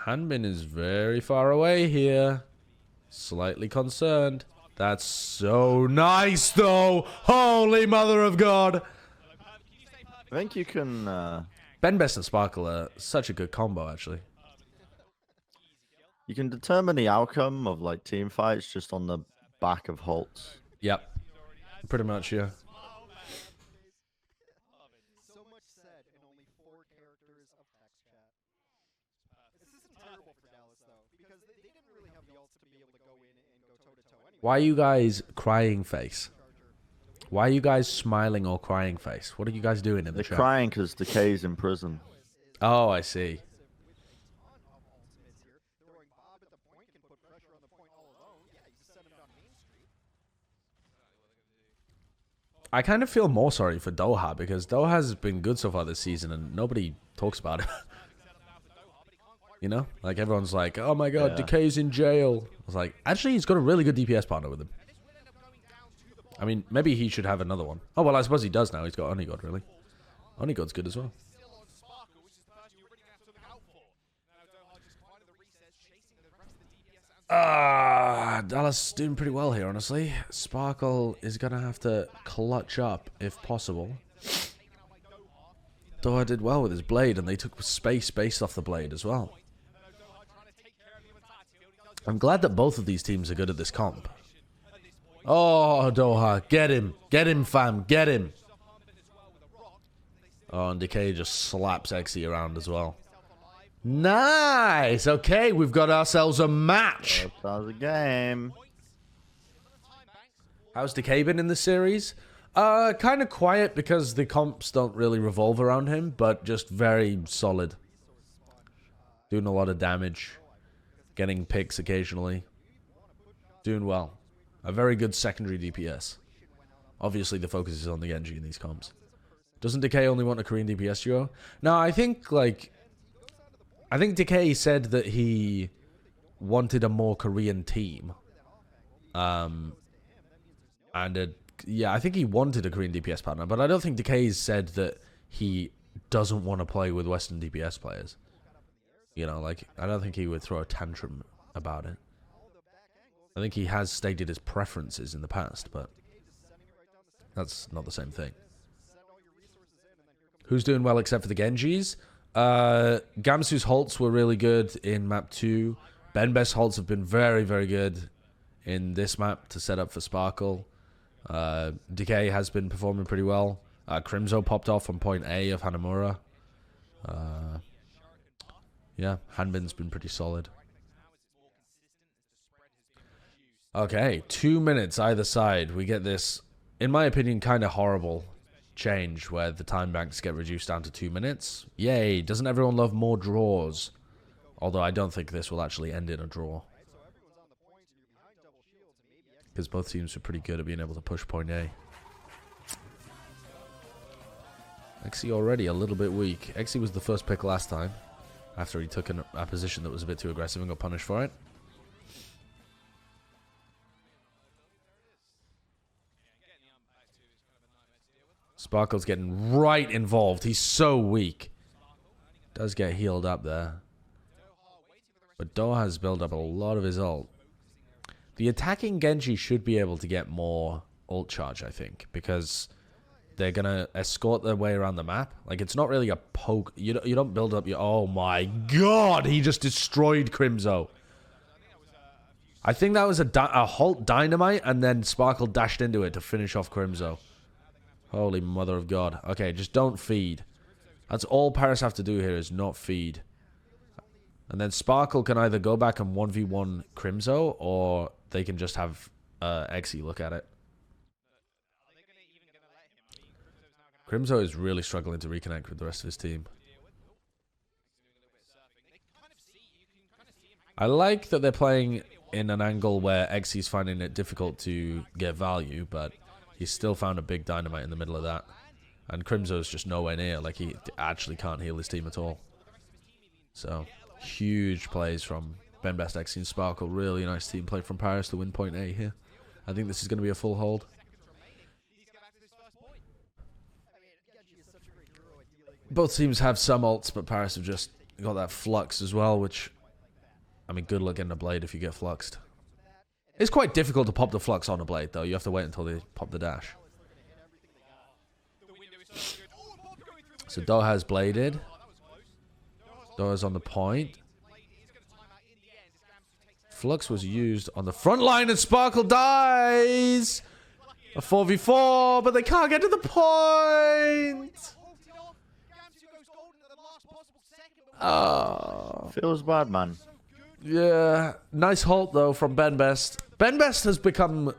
Hanbin is very far away here. Slightly concerned. That's so nice, though. Holy mother of God. I think you can. Ben Best and Sparkle are such a good combo, actually. You can determine the outcome of like team fights just on the back of halts. Yep. Pretty much, yeah. So much said in only 4 characters of text chat. This isn't terrible for Dallas though, because they didn't really have the ults to be able to go in and go toe to toe anyway. Why are you guys crying face? Why are you guys smiling or crying face? What are you guys doing in the They're chat? crying because Decay's in prison. Oh, I see. Throwing Bob at the point can put pressure on the point all alone. Yeah, you just send him down Main Street. I kind of feel more sorry for Doha because Doha's been good so far this season and nobody talks about it. You know? Like everyone's like, oh my god, Yeah. Decay's in jail. I was like, actually, he's got a really good DPS partner with him. I mean, maybe he should have another one. Oh, well, I suppose he does now. He's got Onigod, really. Onigod's good as well. Dallas doing pretty well here, honestly. Sparkle is going to have to clutch up if possible. Doha did well with his blade, and they took space based off the blade as well. I'm glad that both of these teams are good at this comp. Oh, Doha, get him. Get him, fam. Get him. Oh, and Decay just slaps Exy around as well. Nice. Okay, we've got ourselves a match. That was a game. How's Decay been in the series? Kind of quiet because the comps don't really revolve around him, but just very solid. Doing a lot of damage. Getting picks occasionally. Doing well. A very good secondary DPS. Obviously, the focus is on the Genji in these comps. Doesn't Decay only want a Korean DPS duo? No, I think Decay said that he wanted a more Korean team. Yeah, I think he wanted a Korean DPS partner, but I don't think Decay's said that he doesn't want to play with Western DPS players. You know, like, I don't think he would throw a tantrum about it. I think he has stated his preferences in the past, but that's not the same thing. Who's doing well except for the Genjis? Gamsu's halts were really good in map 2. Benbest's halts have been very, very good in this map to set up for Sparkle. Decay has been performing pretty well. Crimzo popped off on point A of Hanamura. Yeah, Hanbin's been pretty solid. Okay, 2 minutes either side. We get this, in my opinion, kind of horrible change where the time banks get reduced down to 2 minutes. Yay, doesn't everyone love more draws? Although I don't think this will actually end in a draw. Because both teams are pretty good at being able to push point A. Exy already a little bit weak. Exy was the first pick last time, after he took a position that was a bit too aggressive and got punished for it. Sparkle's getting right involved. He's so weak. Does get healed up there. But Doha's built up a lot of his ult. The attacking Genji should be able to get more ult charge, I think, because they're going to escort their way around the map. Like, it's not really a poke. You don't build up your... Oh, my God. He just destroyed Crimzo. I think that was a halt dynamite, and then Sparkle dashed into it to finish off Crimzo. Holy mother of God. Okay, just don't feed. That's all Paris have to do here is not feed. And then Sparkle can either go back and 1v1 Crimzo, or they can just have Exy look at it. Crimzo is really struggling to reconnect with the rest of his team. I like that they're playing in an angle where Exy's finding it difficult to get value, but he's still found a big dynamite in the middle of that. And Crimzo's just nowhere near. Like, he actually can't heal his team at all. So, huge plays from Benbest, Exy, and Sparkle. Really nice team play from Paris to win point A here. I think this is going to be a full hold. Both teams have some ults, but Paris have just got that flux as well, which, I mean, good luck getting a blade if you get fluxed. It's quite difficult to pop the flux on a blade, though. You have to wait until they pop the dash. So Doha's bladed. Doha's on the point. Flux was used on the front line and Sparkle dies. A 4v4, but they can't get to the point. Oh. Feels bad, man. Yeah. Nice halt, though, from Ben Best. Ben Best has become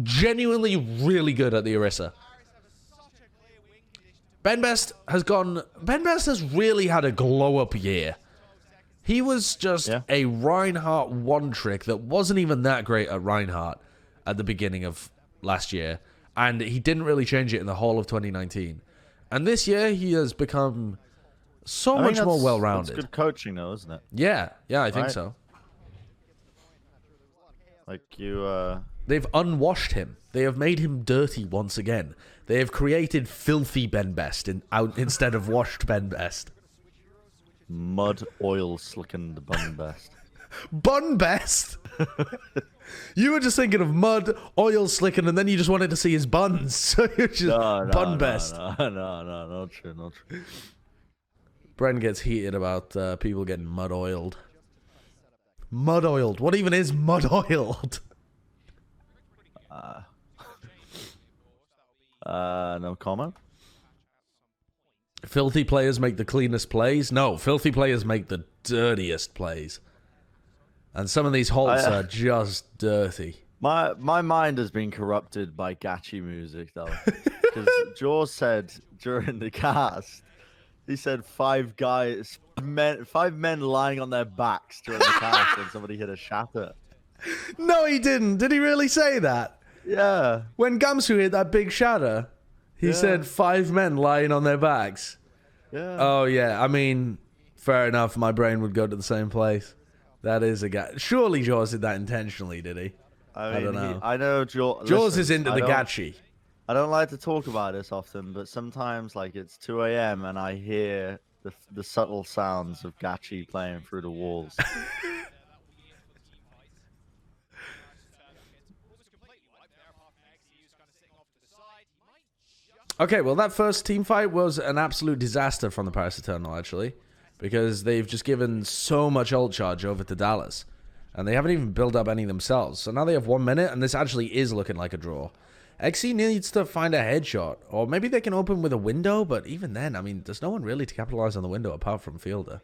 genuinely really good at the Orisa. Ben Best has really had a glow-up year. He was just a Reinhardt one-trick that wasn't even that great at Reinhardt at the beginning of last year. And he didn't really change it in the whole of 2019. And this year, he has become so much more well-rounded. That's good coaching, though, isn't it? Yeah, I think so. Like you, They've unwashed him. They have made him dirty once again. They have created filthy Ben Best instead of washed Ben Best. Mud oil slicking the Bun Best. Bun Best? You were just thinking of mud, oil slicking, and then you just wanted to see his buns. So you're just Bun Best. No, not true. Bren gets heated about people getting mud oiled. Mud oiled? What even is mud oiled? No comment. Filthy players make the cleanest plays? No, filthy players make the dirtiest plays. And some of these halts are just dirty. My mind has been corrupted by gachi music, though. Because Jaws said during the cast, he said five men lying on their backs during the cast when somebody hit a shatter. No, he didn't. Did he really say that? Yeah. When Gamsu hit that big shatter, he said 5 men lying on their backs. Yeah. Oh, yeah. I mean, fair enough. My brain would go to the same place. That is a guy. Surely Jaws did that intentionally, did he? I don't know. I know Jaws. Jaws is into the gachi. I don't like to talk about this often, but sometimes, like, it's 2 a.m. and I hear the subtle sounds of gachi playing through the walls. Okay, well, that first team fight was an absolute disaster from the Paris Eternal, actually, because they've just given so much ult charge over to Dallas, and they haven't even built up any themselves. So now they have 1 minute, and this actually is looking like a draw. XE needs to find a headshot, or maybe they can open with a window, but even then, I mean, there's no one really to capitalize on the window apart from Fielder.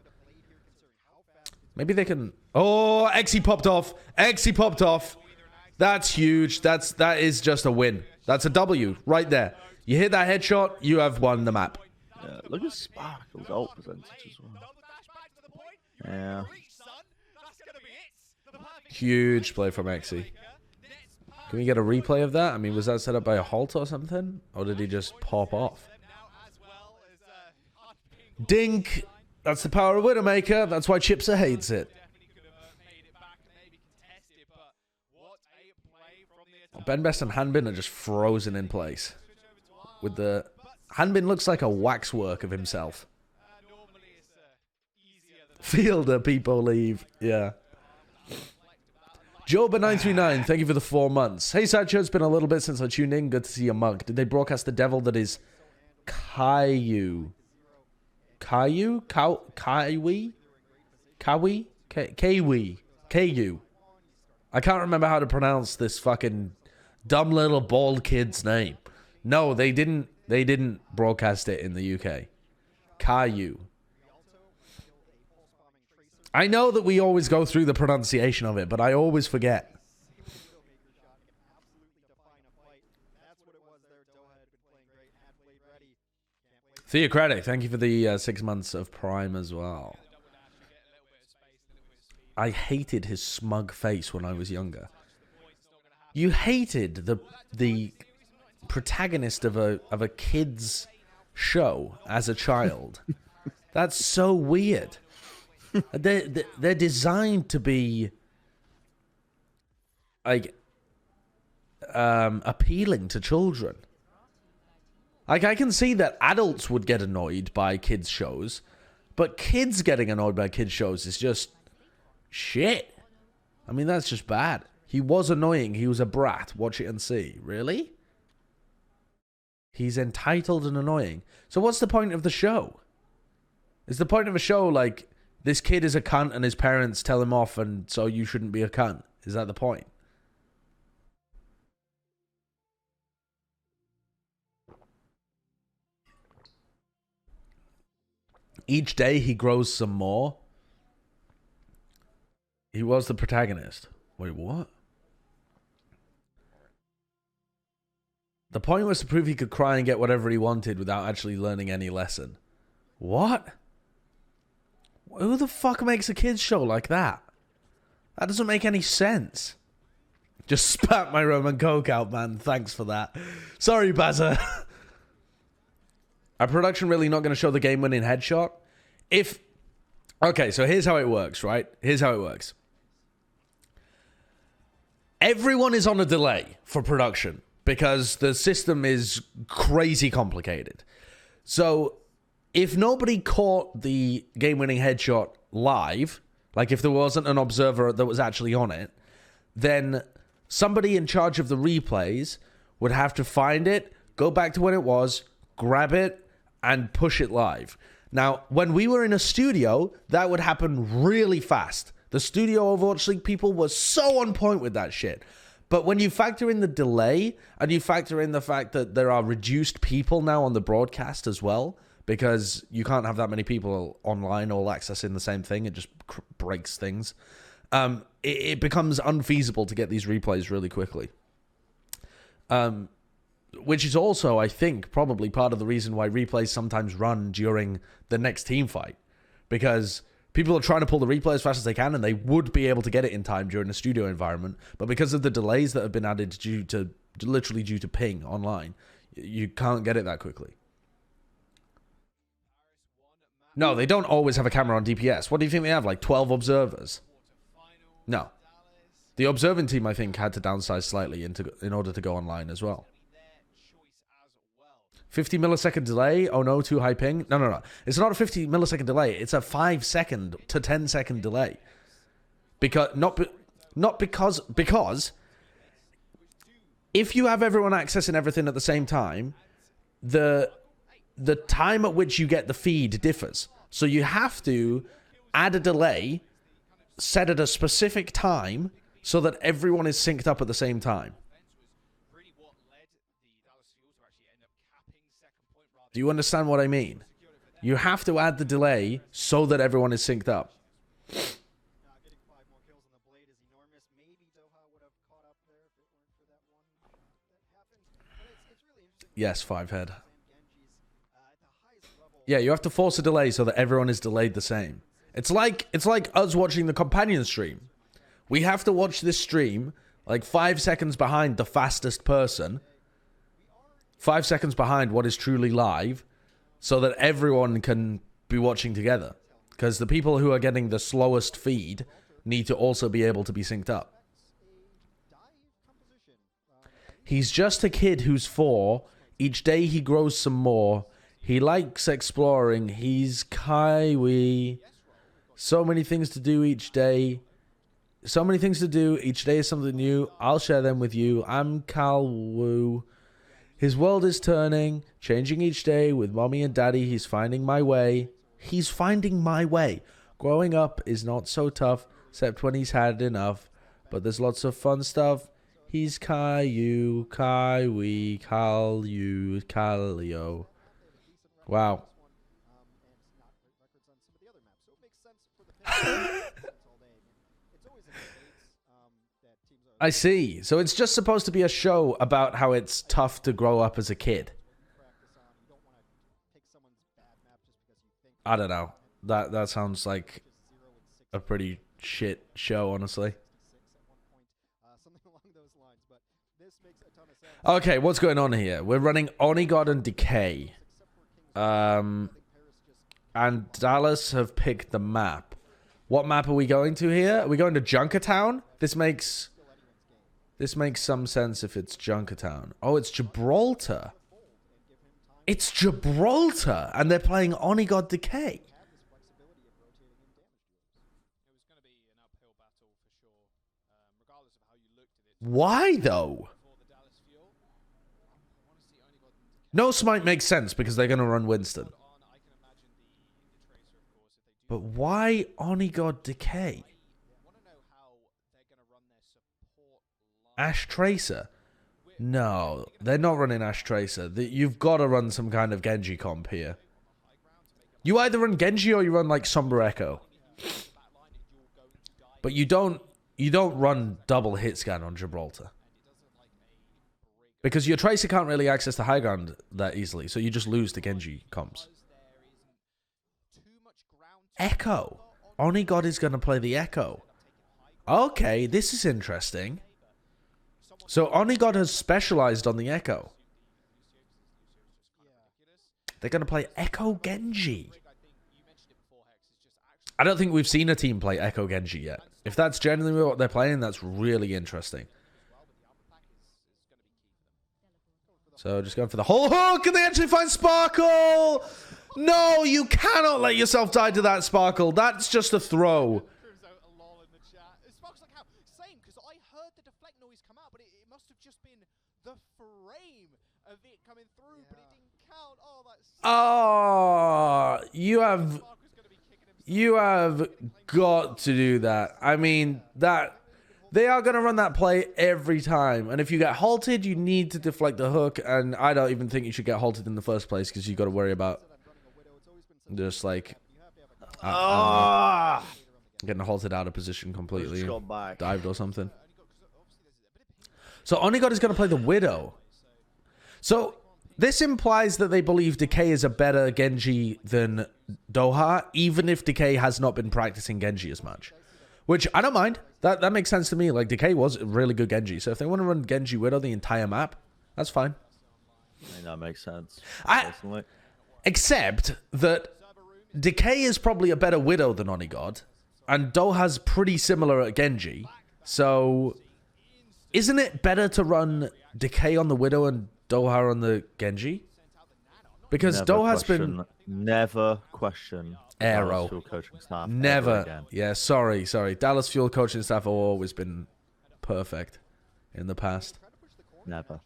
Maybe they can... Oh, XE popped off. XE popped off. That's huge. That is just a win. That's a W right there. You hit that headshot, you have won the map. Yeah, look at Sparkle's ult percentage as well. Yeah. Huge play from XE. Can we get a replay of that? I mean, was that set up by a halt or something? Or did he just pop off? Dink! That's the power of Widowmaker. That's why Chipser hates it. Ben Best and Hanbin are just frozen in place. With the... Hanbin looks like a waxwork of himself. Fielder, people leave. Yeah. Joba939, thank you for the 4 months. Hey, Sideshow, it's been a little bit since I tuned in. Good to see your mug. Did they broadcast the devil that is Caillou? Caillou? Kiwi? Kawi? Kiwi? Ku? I can't remember how to pronounce this fucking dumb little bald kid's name. No, they didn't broadcast it in the UK. Caillou. I know that we always go through the pronunciation of it, but I always forget. Theocratic, thank you for the 6 months of Prime as well. I hated his smug face when I was younger. You hated the protagonist of a kid's show as a child. That's so weird. They're designed to be like appealing to children. Like, I can see that adults would get annoyed by kids shows, but kids getting annoyed by kids shows is just shit. I mean, that's just bad. He was annoying. He was a brat. Watch it and see. Really? He's entitled and annoying. So what's the point of the show? Is the point of a show like, this kid is a cunt and his parents tell him off and so you shouldn't be a cunt? Is that the point? Each day he grows some more. He was the protagonist. Wait, what? The point was to prove he could cry and get whatever he wanted without actually learning any lesson. What? Who the fuck makes a kids show like that? That doesn't make any sense. Just spat my rum and coke out, man. Thanks for that. Sorry, Bazza. Are production really not going to show the game-winning headshot? If... Okay, so here's how it works, right? Here's how it works. Everyone is on a delay for production because the system is crazy complicated. So if nobody caught the game-winning headshot live, like if there wasn't an observer that was actually on it, then somebody in charge of the replays would have to find it, go back to when it was, grab it, and push it live. Now, when we were in a studio, that would happen really fast. The studio Overwatch League people were so on point with that shit. But when you factor in the delay, and you factor in the fact that there are reduced people now on the broadcast as well, because you can't have that many people online all accessing the same thing, it just breaks things. It becomes unfeasible to get these replays really quickly. Which is also, I think, probably part of the reason why replays sometimes run during the next team fight. Because people are trying to pull the replay as fast as they can, and they would be able to get it in time during a studio environment. But because of the delays that have been added literally due to ping online, you can't get it that quickly. No, they don't always have a camera on DPS. What do you think they have, like 12 observers? No. The observing team, I think, had to downsize slightly in order to go online as well. 50 millisecond delay? Oh no, too high ping? No. It's not a 50 millisecond delay. It's a 5 second to 10 second delay. Because because if you have everyone accessing everything at the same time, the time at which you get the feed differs. So you have to add a delay set at a specific time so that everyone is synced up at the same time. Do you understand what I mean? You have to add the delay so that everyone is synced up. Getting 5 more kills on the blade is enormous. Maybe Doha would have caught up there if it weren't for that one that happened. But it's really interesting. Yes, 5 head. At the highest level, Yeah, you have to force a delay so that everyone is delayed the same. It's like us watching the companion stream. We have to watch this stream like 5 seconds behind the fastest person. 5 seconds behind what is truly live, so that everyone can be watching together. Because the people who are getting the slowest feed need to also be able to be synced up. He's just a kid who's 4. Each day he grows some more. He likes exploring. He's Kaiwi. So many things to do each day. So many things to do. Each day is something new. I'll share them with you. I'm Kalwoo. His world is turning, changing each day. With mommy and daddy, he's finding my way. He's finding my way. Growing up is not so tough, except when he's had enough. But there's lots of fun stuff. He's Caillou, Kaiwi, Kalyu, Kallio. Wow. I see. So it's just supposed to be a show about how it's tough to grow up as a kid. I don't know. That sounds like a pretty shit show, honestly. Okay, what's going on here? We're running Onigod and Decay. And Dallas have picked the map. What map are we going to here? Are we going to Junkertown? This makes some sense if it's Junkertown. Oh, it's Gibraltar. It's Gibraltar, and they're playing Onigod Decay. Why, though? No smite makes sense because they're going to run Winston. But why Onigod Decay? Ash Tracer? No, they're not running Ash Tracer. You've got to run some kind of Genji comp here. You either run Genji or you run like Somber Echo. But you don't run double hit scan on Gibraltar. Because your Tracer can't really access the high ground that easily, so you just lose to Genji comps. Echo. Onigod is going to play the Echo. Okay, this is interesting. So Onigod has specialized on the Echo. They're going to play Echo Genji. I don't think we've seen a team play Echo Genji yet. If that's genuinely what they're playing, that's really interesting. So just going for the whole hook, and they actually find Sparkle! No, you cannot let yourself die to that Sparkle. That's just a throw. Oh, you have got to do that. I mean, that they are going to run that play every time. And if you get halted, you need to deflect the hook. And I don't even think you should get halted in the first place because you got to worry about just like getting halted out of position completely, dived or something. So Onigod is going to play the Widow. So this implies that they believe Decay is a better Genji than Doha, even if Decay has not been practicing Genji as much. Which, I don't mind. That makes sense to me. Like, Decay was a really good Genji. So if they want to run Genji Widow the entire map, that's fine. I think that makes sense. Except that Decay is probably a better Widow than Onigod, and Doha's pretty similar at Genji. So, isn't it better to run Decay on the Widow and Doha on the Genji? Because Doha's been... Never question Aero. Fuel coaching staff Never. Yeah, sorry. Dallas Fuel coaching staff have always been perfect in the past. Never.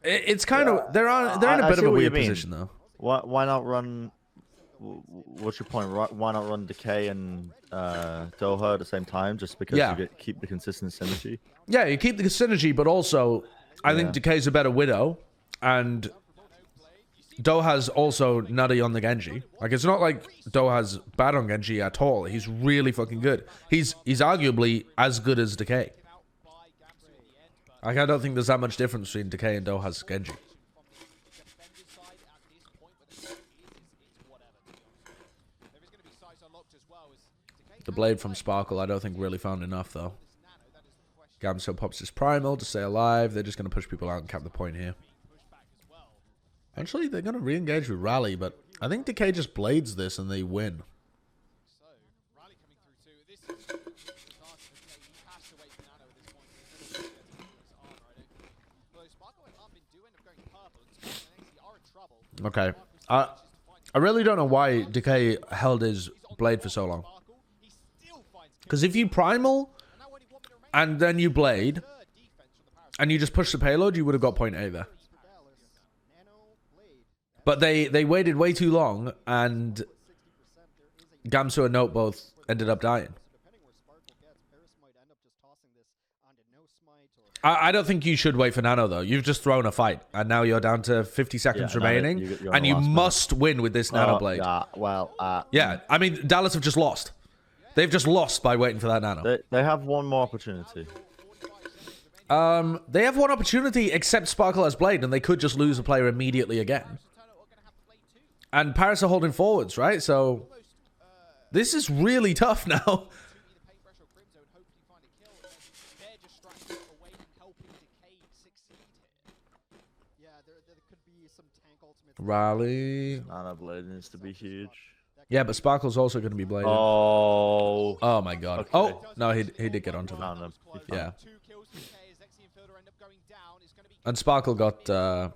It's kind of... They're in a bit of a weird position, though. Why not run... What's your point? Why not run Decay and Doha at the same time? Just because you keep the consistent synergy? Yeah, you keep the synergy, but also... I think Decay's a better Widow, and Doha's also nutty on the Genji. Like, it's not like Doha's bad on Genji at all. He's really fucking good. He's arguably as good as Decay. Like, I don't think there's that much difference between Decay and Doha's Genji. The blade from Sparkle, I don't think really found enough, though. Gamso pops his primal to stay alive. They're just going to push people out and cap the point here. Actually, they're going to re-engage with Rally, but I think Decay just blades this and they win. Okay. I really don't know why Decay held his blade for so long. Because if you primal... and then you blade, and you just push the payload, you would have got point A there. But they waited way too long, and Gamsu and Note both ended up dying. I don't think you should wait for Nano, though. You've just thrown a fight, and now you're down to 50 seconds remaining, and you must win with this Nano blade. Yeah, I mean, Dallas have just lost. They've just lost by waiting for that Nano. They have one more opportunity. They have one opportunity, except Sparkle has Blade, and they could just lose a player immediately again. And Paris are holding forwards, right? So, this is really tough now. Rally. Nano Blade needs to be huge. Yeah, but Sparkle's also going to be bladed. Oh my god. Okay. Oh, no, he did get onto them. Yeah. And Sparkle got...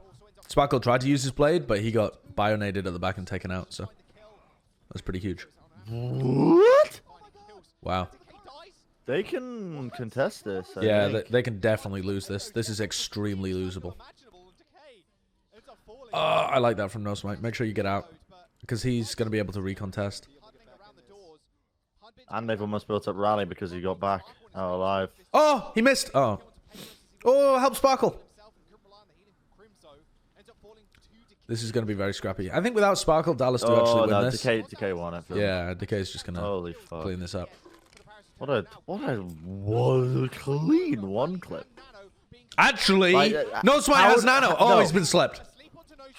Sparkle tried to use his blade, but he got bionated at the back and taken out, so... That's pretty huge. What? Wow. They can contest this. Yeah, they can definitely lose this. This is extremely losable. I like that from No Smite. Make sure you get out. Because he's going to be able to recontest. And they've almost built up rally because he got back out alive. Oh, he missed. Oh. Oh, help Sparkle. This is going to be very scrappy. I think without Sparkle, Dallas do actually win this. Decay won it. Yeah, Decay's just going Holy to fuck. clean this up. What a clean one clip. Actually, Like, No Smite has Nano. Oh, no. he's been slept.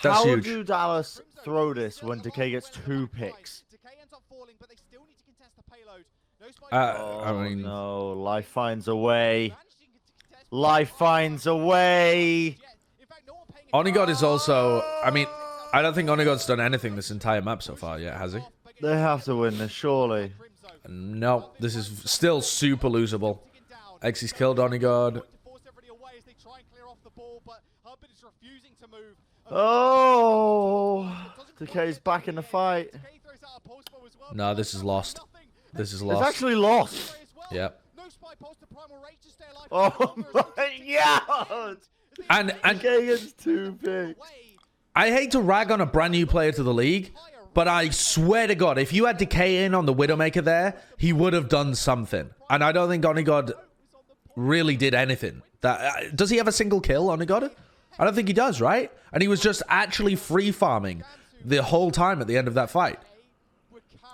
That's How huge. do Dallas throw this when Decay gets 2 picks? I mean, no, life finds a way. Life finds a way. Onigod is also... I mean, I don't think Onigod's done anything this entire map so far yet, has he? They have to win this, surely. No, this is still super losable. Xy's killed Onigod. Oh, Decay's back in the fight. No, this is lost. This is lost. It's actually lost. Yep. Oh my god! And Decay gets 2 picks. I hate to rag on a brand new player to the league, but I swear to God, if you had Decay in on the Widowmaker there, he would have done something. And I don't think Onigod really did anything. That does he have a single kill, Onigod? I don't think he does, right? And he was just actually free farming the whole time at the end of that fight.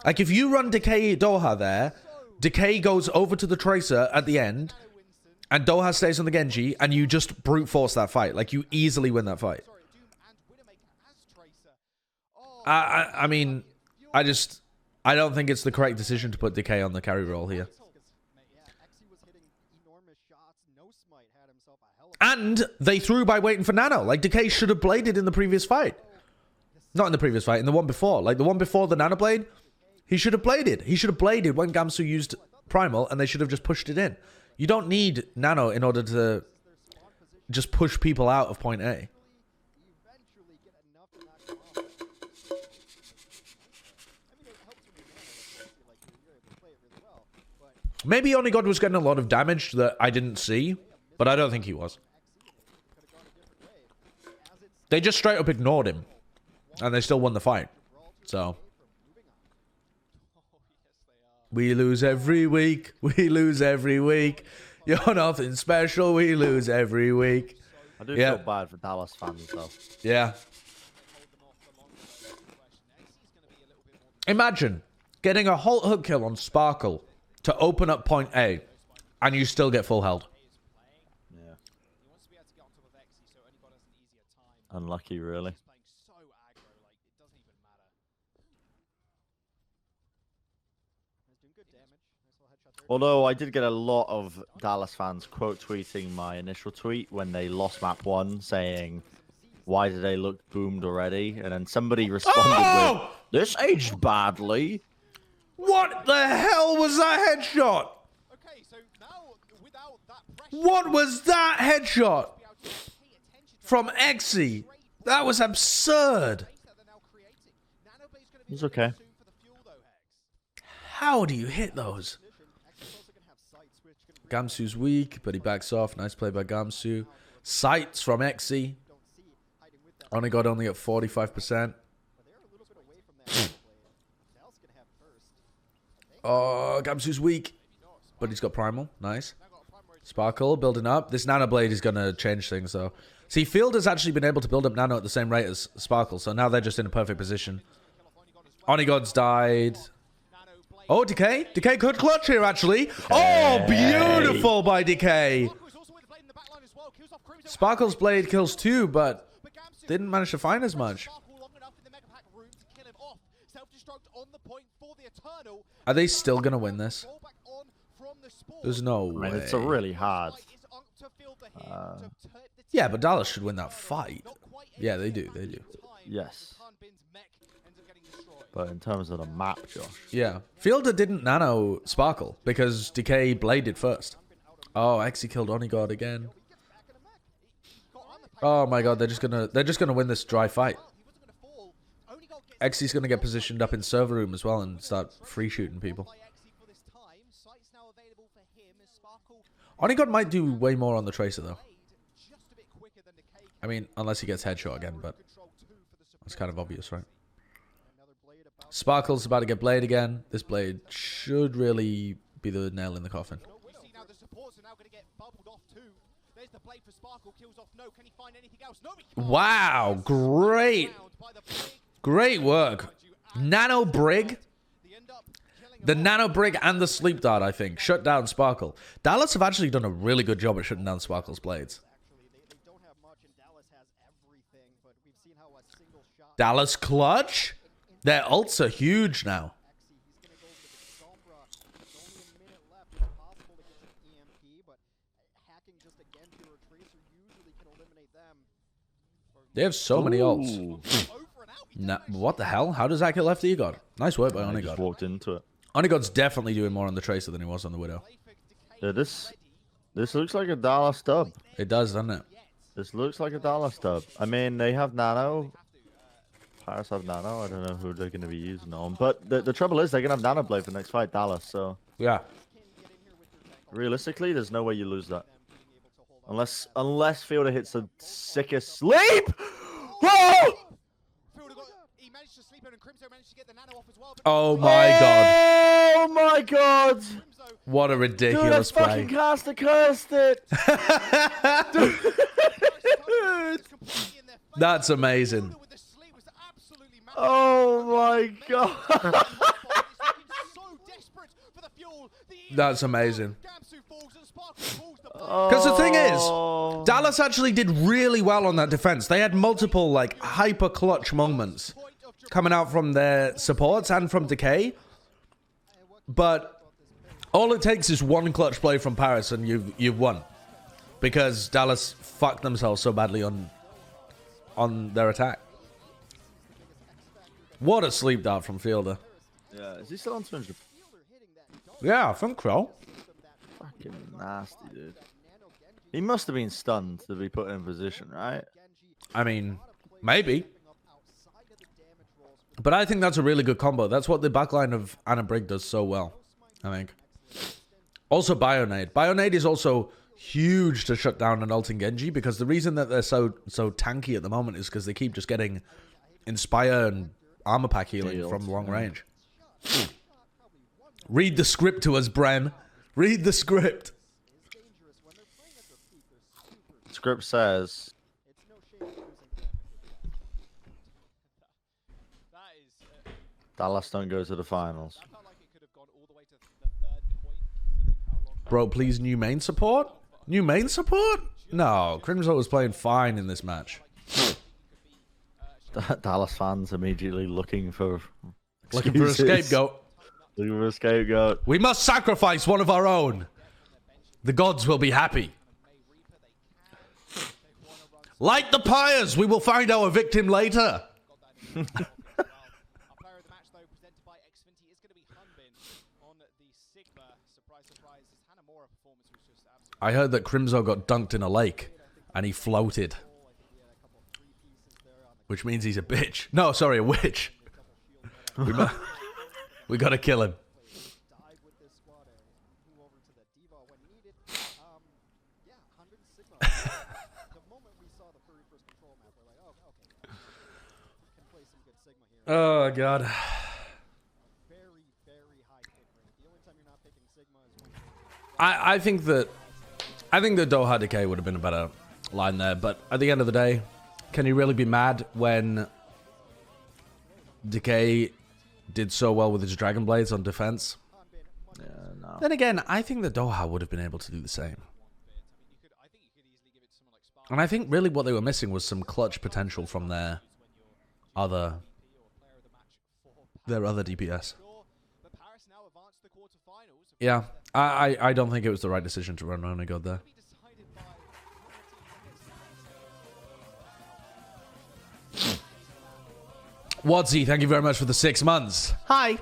Like, if you run Decay Doha there, Decay goes over to the Tracer at the end, and Doha stays on the Genji, and you just brute force that fight. Like, you easily win that fight. I mean, I don't think it's the correct decision to put Decay on the carry role here. And they threw by waiting for Nano. Like, Decay should have bladed in the previous fight. Not in the previous fight, in the one before. Like, the one before the Nano blade, he should have bladed. He should have bladed when Gamsu used Primal, and they should have just pushed it in. You don't need Nano in order to just push people out of point A. Maybe Onigod was getting a lot of damage that I didn't see, but I don't think he was. They just straight up ignored him, and they still won the fight. So, we lose every week. We lose every week. You're nothing special. We lose every week. I do feel bad for Dallas fans, though. Yeah. Imagine getting a Halt Hook kill on Sparkle to open up point A, and you still get full held. Yeah. Unlucky, really. Although I did get a lot of Dallas fans quote tweeting my initial tweet when they lost map 1, saying, "Why did they look boomed already?" And then somebody responded with, "This aged badly." What the hell was that headshot? What was that headshot from Xy? That was absurd. It's okay. How do you hit those? Gamsu's weak, but he backs off. Nice play by Gamsu. Sights from Xy. Onigod only at 45%. Oh, Gamsu's weak, but he's got Primal. Nice. Sparkle building up. This Nano Blade is going to change things, though. See, Field has actually been able to build up Nano at the same rate as Sparkle, so now they're just in a perfect position. Onigod's died. Oh, Decay. Decay could clutch here, actually. Oh, beautiful by Decay. Sparkle's Blade kills 2, but didn't manage to find as much. Are they still going to win this? There's no way. I mean, it's a really hard. Yeah, but Dallas should win that fight. Yeah, they do. They do. Yes. But in terms of the map, Josh. Yeah. Fielder didn't nano Sparkle because Decay bladed first. Oh, Xy killed Onigod again. Oh my god, they're just gonna win this dry fight. Xy's gonna get positioned up in server room as well and start free shooting people. Onigod might do way more on the Tracer though. I mean, unless he gets headshot again, but That's kind of obvious, right? Sparkle's about to get Blade again. This Blade should really be the nail in the coffin. We see now the supports are now going to get bubbled off too. There's the Blade for Sparkle, kills off No. Can he find anything else? No, he can't. Wow, great. Great work. Nano Brig. The Nano Brig and the Sleep Dart, I think, shut down Sparkle. Dallas have actually done a really good job at shutting down Sparkle's blades. They don't have much, and Dallas has everything, but we've seen how a single shot... Dallas clutch? Their ults are huge now. He's going to go with the Sombra. There's only a minute left. It's possible to get an EMP, but hacking just again to a Tracer usually can eliminate them. They have so many ults. Over and out. Nah, what the hell? How does that get left EGOD? Nice work by I just Onigod. walked into it. Onigod's definitely doing more on the Tracer than he was on the Widow. Yeah, this looks like a dollar stub. It does, doesn't it? This looks like a dollar stub. I mean, they have Nano. Pirates have Nano. I don't know who they're going to be using on. But the trouble is, they're going to have Nano Blade for the next fight, Dallas. So Yeah. realistically, there's no way you lose that. Unless Fielder hits the sickest sleep. Whoa! He managed to sleep in, and Crimzo managed to get the Nano off as well. Oh my god. Oh my god! What a Dude, ridiculous that fucking play. caster cursed it! That's amazing. Oh my god! That's amazing. Because Because the thing is, Dallas actually did really well on that defense. They had multiple, like, hyper clutch moments coming out from their supports and from Decay. But all it takes is one clutch play from Paris and you've won. Because Dallas fucked themselves so badly on their attack. What a sleep dart from Fielder. Yeah, is he still on 200? Yeah, I think so. Fucking nasty, dude. He must have been stunned to be put in position, right? I mean, maybe. But I think that's a really good combo. That's what the backline of Anna Brig does so well, I think. Also, Bionade. Bionade is also huge to shut down an ulting Genji, because the reason that they're so tanky at the moment is because they keep just getting Inspire and Armor Pack healing from long range. Read the script to us, Bren. Read the script. Script says... Dallas don't go to the finals. Bro, please, new main support? New main support? No, Crimson was playing fine in this match. Dallas fans immediately looking for a excuses. scapegoat. Looking for a scapegoat. We must sacrifice one of our own. The gods will be happy. Like the pyres, we will find our victim later. I heard that Crimzo got dunked in a lake and he floated. Which means he's a bitch. No, sorry, a witch. We gotta kill him. Oh, God. I think that Doha Decay would have been a better line there, but at the end of the day, can you really be mad when Decay did so well with his Dragon Blades on defense? Yeah, no. Then again, I think that Doha would have been able to do the same. And I think really what they were missing was some clutch potential from their other DPS. Yeah, I don't think it was the right decision to run Onigod there. Wadsy, thank you very much for the 6 months. Hi.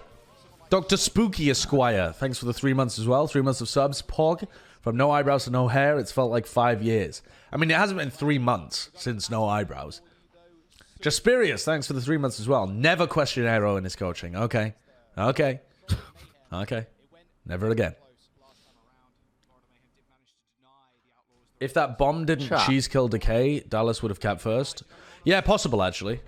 Dr. Spooky Esquire, thanks for the 3 months as well. 3 months of subs. Pog, from no eyebrows to no hair, it's felt like 5 years. I mean, it hasn't been 3 months since no eyebrows. Jasperius, thanks for the 3 months as well. Never question Aero in his coaching. Okay. Okay. Okay. Never again. If that bomb didn't cheese kill Decay, Dallas would have capped first. Yeah, possible, actually.